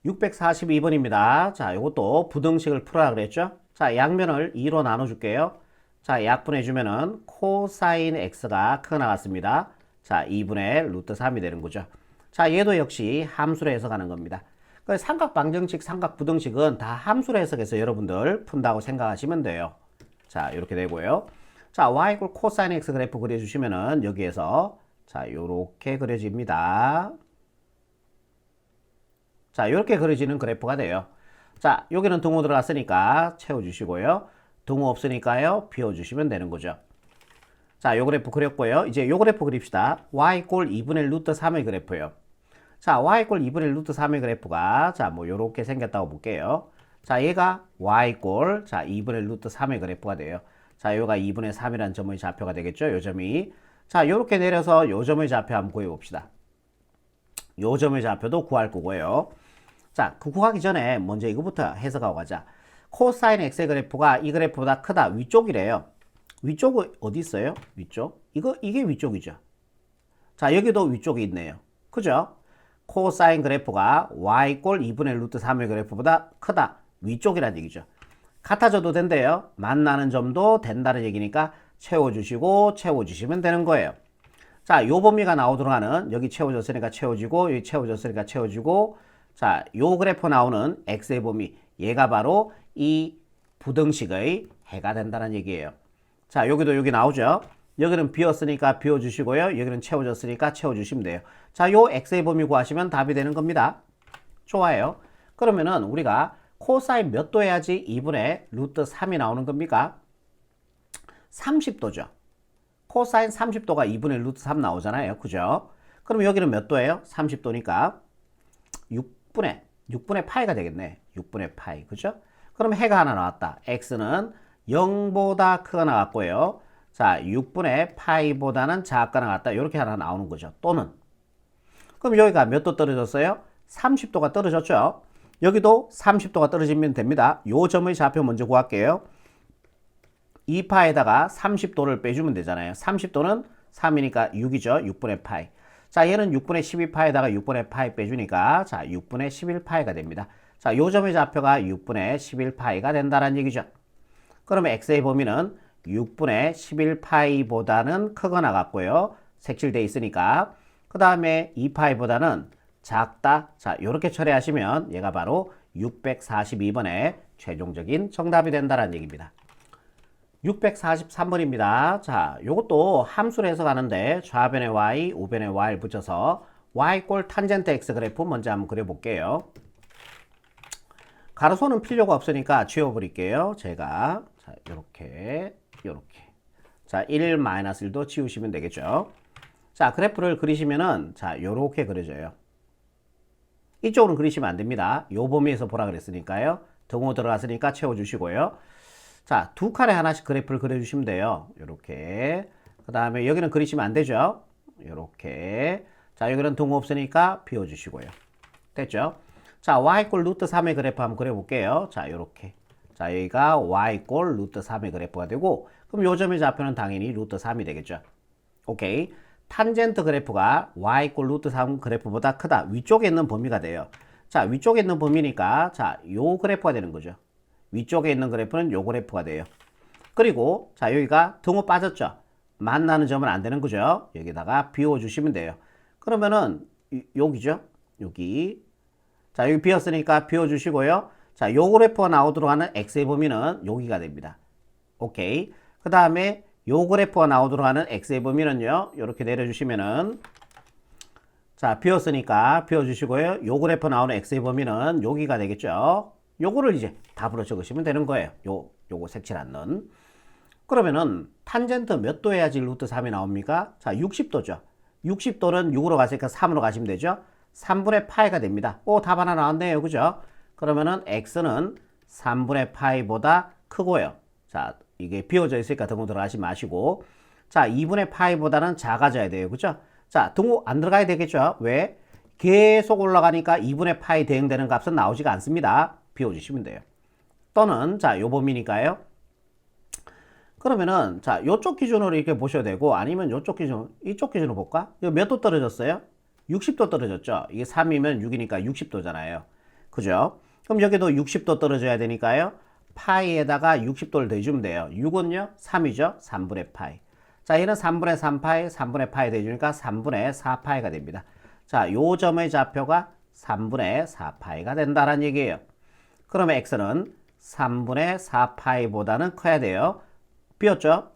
S1: 642번입니다. 자, 이것도 부등식을 풀어라 그랬죠? 자, 양면을 2로 나눠줄게요. 자, 약분해주면은 코사인 x가 크게 나왔습니다. 자, 2분의 루트 3이 되는 거죠. 자, 얘도 역시 함수로 해석하는 겁니다. 삼각방정식, 삼각부등식은 다 함수로 해석해서 여러분들 푼다고 생각하시면 돼요. 자, 이렇게 되고요. 자, y equal 코사인 x 그래프 그려주시면은 여기에서 자, 요렇게 그려집니다. 자, 이렇게 그려지는 그래프가 돼요. 자, 여기는 동호 들어갔으니까 채워주시고요. 동호 없으니까요, 비워주시면 되는 거죠. 자, 요 그래프 그렸고요. 이제 요 그래프 그립시다. y equal 2분의 루트 3의 그래프예요. 자, y equal 2분의 루트 3의 그래프가 자, 뭐 요렇게 생겼다고 볼게요. 자, 얘가 y equal 자, 2분의 루트 3의 그래프가 돼요. 자, 요가 2분의 3이라는 점의 좌표가 되겠죠. 요 점이. 자, 요렇게 내려서 요 점의 좌표 한번 구해봅시다. 요 점의 좌표도 구할 거고요. 자, 그 구하기 전에 먼저 이거부터 해석하고 가자. 코사인 x의 그래프가 이 그래프보다 크다. 위쪽이래요. 위쪽은 어디 있어요? 위쪽? 이게 위쪽이죠. 자, 여기도 위쪽이 있네요. 그죠? 코사인 그래프가 y equal 2분의 루트 3의 그래프보다 크다. 위쪽이라는 얘기죠. 같아져도 된대요. 만나는 점도 된다는 얘기니까 채워주시면 되는 거예요. 자, 요 범위가 나오도록 하는 여기 채워졌으니까 채워지고 여기 채워졌으니까 채워지고 자, 요 그래프 나오는 x의 범위 얘가 바로 이 부등식의 해가 된다는 얘기예요. 자, 여기도 여기 나오죠. 여기는 비었으니까 비워주시고요. 여기는 채워졌으니까 채워주시면 돼요. 자, 요 x의 범위 구하시면 답이 되는 겁니다. 좋아요. 그러면은 우리가 코사인 몇 도 해야지 2분의 루트 3이 나오는 겁니까? 30도죠. 코사인 30도가 2분의 루트 3 나오잖아요. 그죠? 그럼 여기는 몇 도예요? 30도니까 6분의 파이가 되겠네. 6분의 파이. 그죠? 그럼 해가 하나 나왔다. x는 0보다 크거나 같고요. 자, 6분의 파이보다는 작거나 같다. 이렇게 하나 나오는 거죠. 또는 그럼 여기가 몇 도 떨어졌어요? 30도가 떨어졌죠. 여기도 30도가 떨어지면 됩니다. 요 점의 좌표 먼저 구할게요. 2파에다가 30도를 빼주면 되잖아요. 30도는 3이니까 6이죠. 6분의 파이. 자, 얘는 6분의 12파에다가 6분의 파이 빼주니까 자, 6분의 11파이가 됩니다. 자, 요 점의 좌표가 6분의 11파이가 된다는 얘기죠. 그러면 x의 범위는 6분의 11파이보다는 크거나 같고요. 색칠돼 있으니까. 그 다음에 2파이보다는 작다. 자, 요렇게 처리하시면 얘가 바로 642번의 최종적인 정답이 된다는 얘기입니다. 643번입니다. 자, 요것도 함수로 해석하는데 좌변에 y, 우변에 y를 붙여서 y 꼴 탄젠트 x 그래프 먼저 한번 그려볼게요. 가로소는 필요가 없으니까 지워버릴게요. 제가 자, 요렇게 자, 1-1도 지우시면 되겠죠. 자, 그래프를 그리시면은 자, 요렇게 그려져요. 이쪽으로 그리시면 안 됩니다. 요 범위에서 보라 그랬으니까요. 등호 들어갔으니까 채워주시고요. 자, 두 칸에 하나씩 그래프를 그려주시면 돼요. 요렇게. 그 다음에 여기는 그리시면 안 되죠. 요렇게. 자, 여기는 등호 없으니까 비워주시고요. 됐죠? 자, y꼴 루트 3의 그래프 한번 그려볼게요. 자, 요렇게. 자, 여기가 y꼴 루트 3의 그래프가 되고, 그럼 요 점의 좌표는 당연히 루트 3이 되겠죠. 오케이. 탄젠트 그래프가 y꼴 루트 3 그래프보다 크다. 위쪽에 있는 범위가 돼요. 자, 위쪽에 있는 범위니까, 자, 요 그래프가 되는 거죠. 위쪽에 있는 그래프는 요 그래프가 돼요. 그리고, 자, 여기가 등호 빠졌죠. 만나는 점은 안 되는 거죠. 여기다가 비워주시면 돼요. 그러면은, 여기죠. 여기. 자, 여기 비었으니까 비워주시고요. 자, 요 그래프가 나오도록 하는 x의 범위는 여기가 됩니다. 오케이. 그 다음에 요 그래프가 나오도록 하는 x의 범위는요. 이렇게 내려주시면은 자, 비었으니까 비워주시고요. 요 그래프 나오는 x의 범위는 여기가 되겠죠. 요거를 이제 답으로 적으시면 되는 거예요. 요거 색칠 않는. 그러면은 탄젠트 몇 도 해야지 루트 3이 나옵니까? 자, 60도죠. 60도는 6으로 갔으니까 3으로 가시면 되죠. 3분의 파이가 됩니다. 오, 답 하나 나왔네요. 그죠? 그러면은 x는 3분의 파이보다 크고요. 자, 이게 비워져 있으니까 등호 들어가지 마시고. 자, 2분의 파이보다는 작아져야 돼요. 그죠? 자, 등호 안 들어가야 되겠죠? 왜? 계속 올라가니까 2분의 파이 대응되는 값은 나오지가 않습니다. 비워주시면 돼요. 또는, 자, 요 범위니까요. 그러면은, 자, 요쪽 기준으로 이렇게 보셔야 되고, 아니면 요쪽 기준, 이쪽 기준으로 볼까? 이거 몇 도 떨어졌어요? 60도 떨어졌죠? 이게 3이면 6이니까 60도잖아요. 그죠? 그럼 여기도 60도 떨어져야 되니까요. 파이에다가 60도를 더해주면 돼요. 6은요? 3이죠? 3분의 파이. 자, 얘는 3분의 3파이, 3분의 파이 더해주니까 3분의 4파이가 됩니다. 자, 요 점의 좌표가 3분의 4파이가 된다는 얘기예요. 그러면 x는 3분의 4파이보다는 커야 돼요. 비었죠?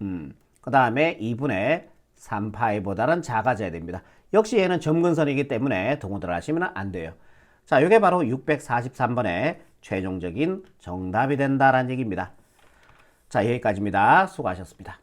S1: 그 다음에 2분의 3파이보다는 작아져야 됩니다. 역시 얘는 점근선이기 때문에 등호 들어가시면 안 돼요. 자, 이게 바로 643번의 최종적인 정답이 된다는 얘기입니다. 자, 여기까지입니다. 수고하셨습니다.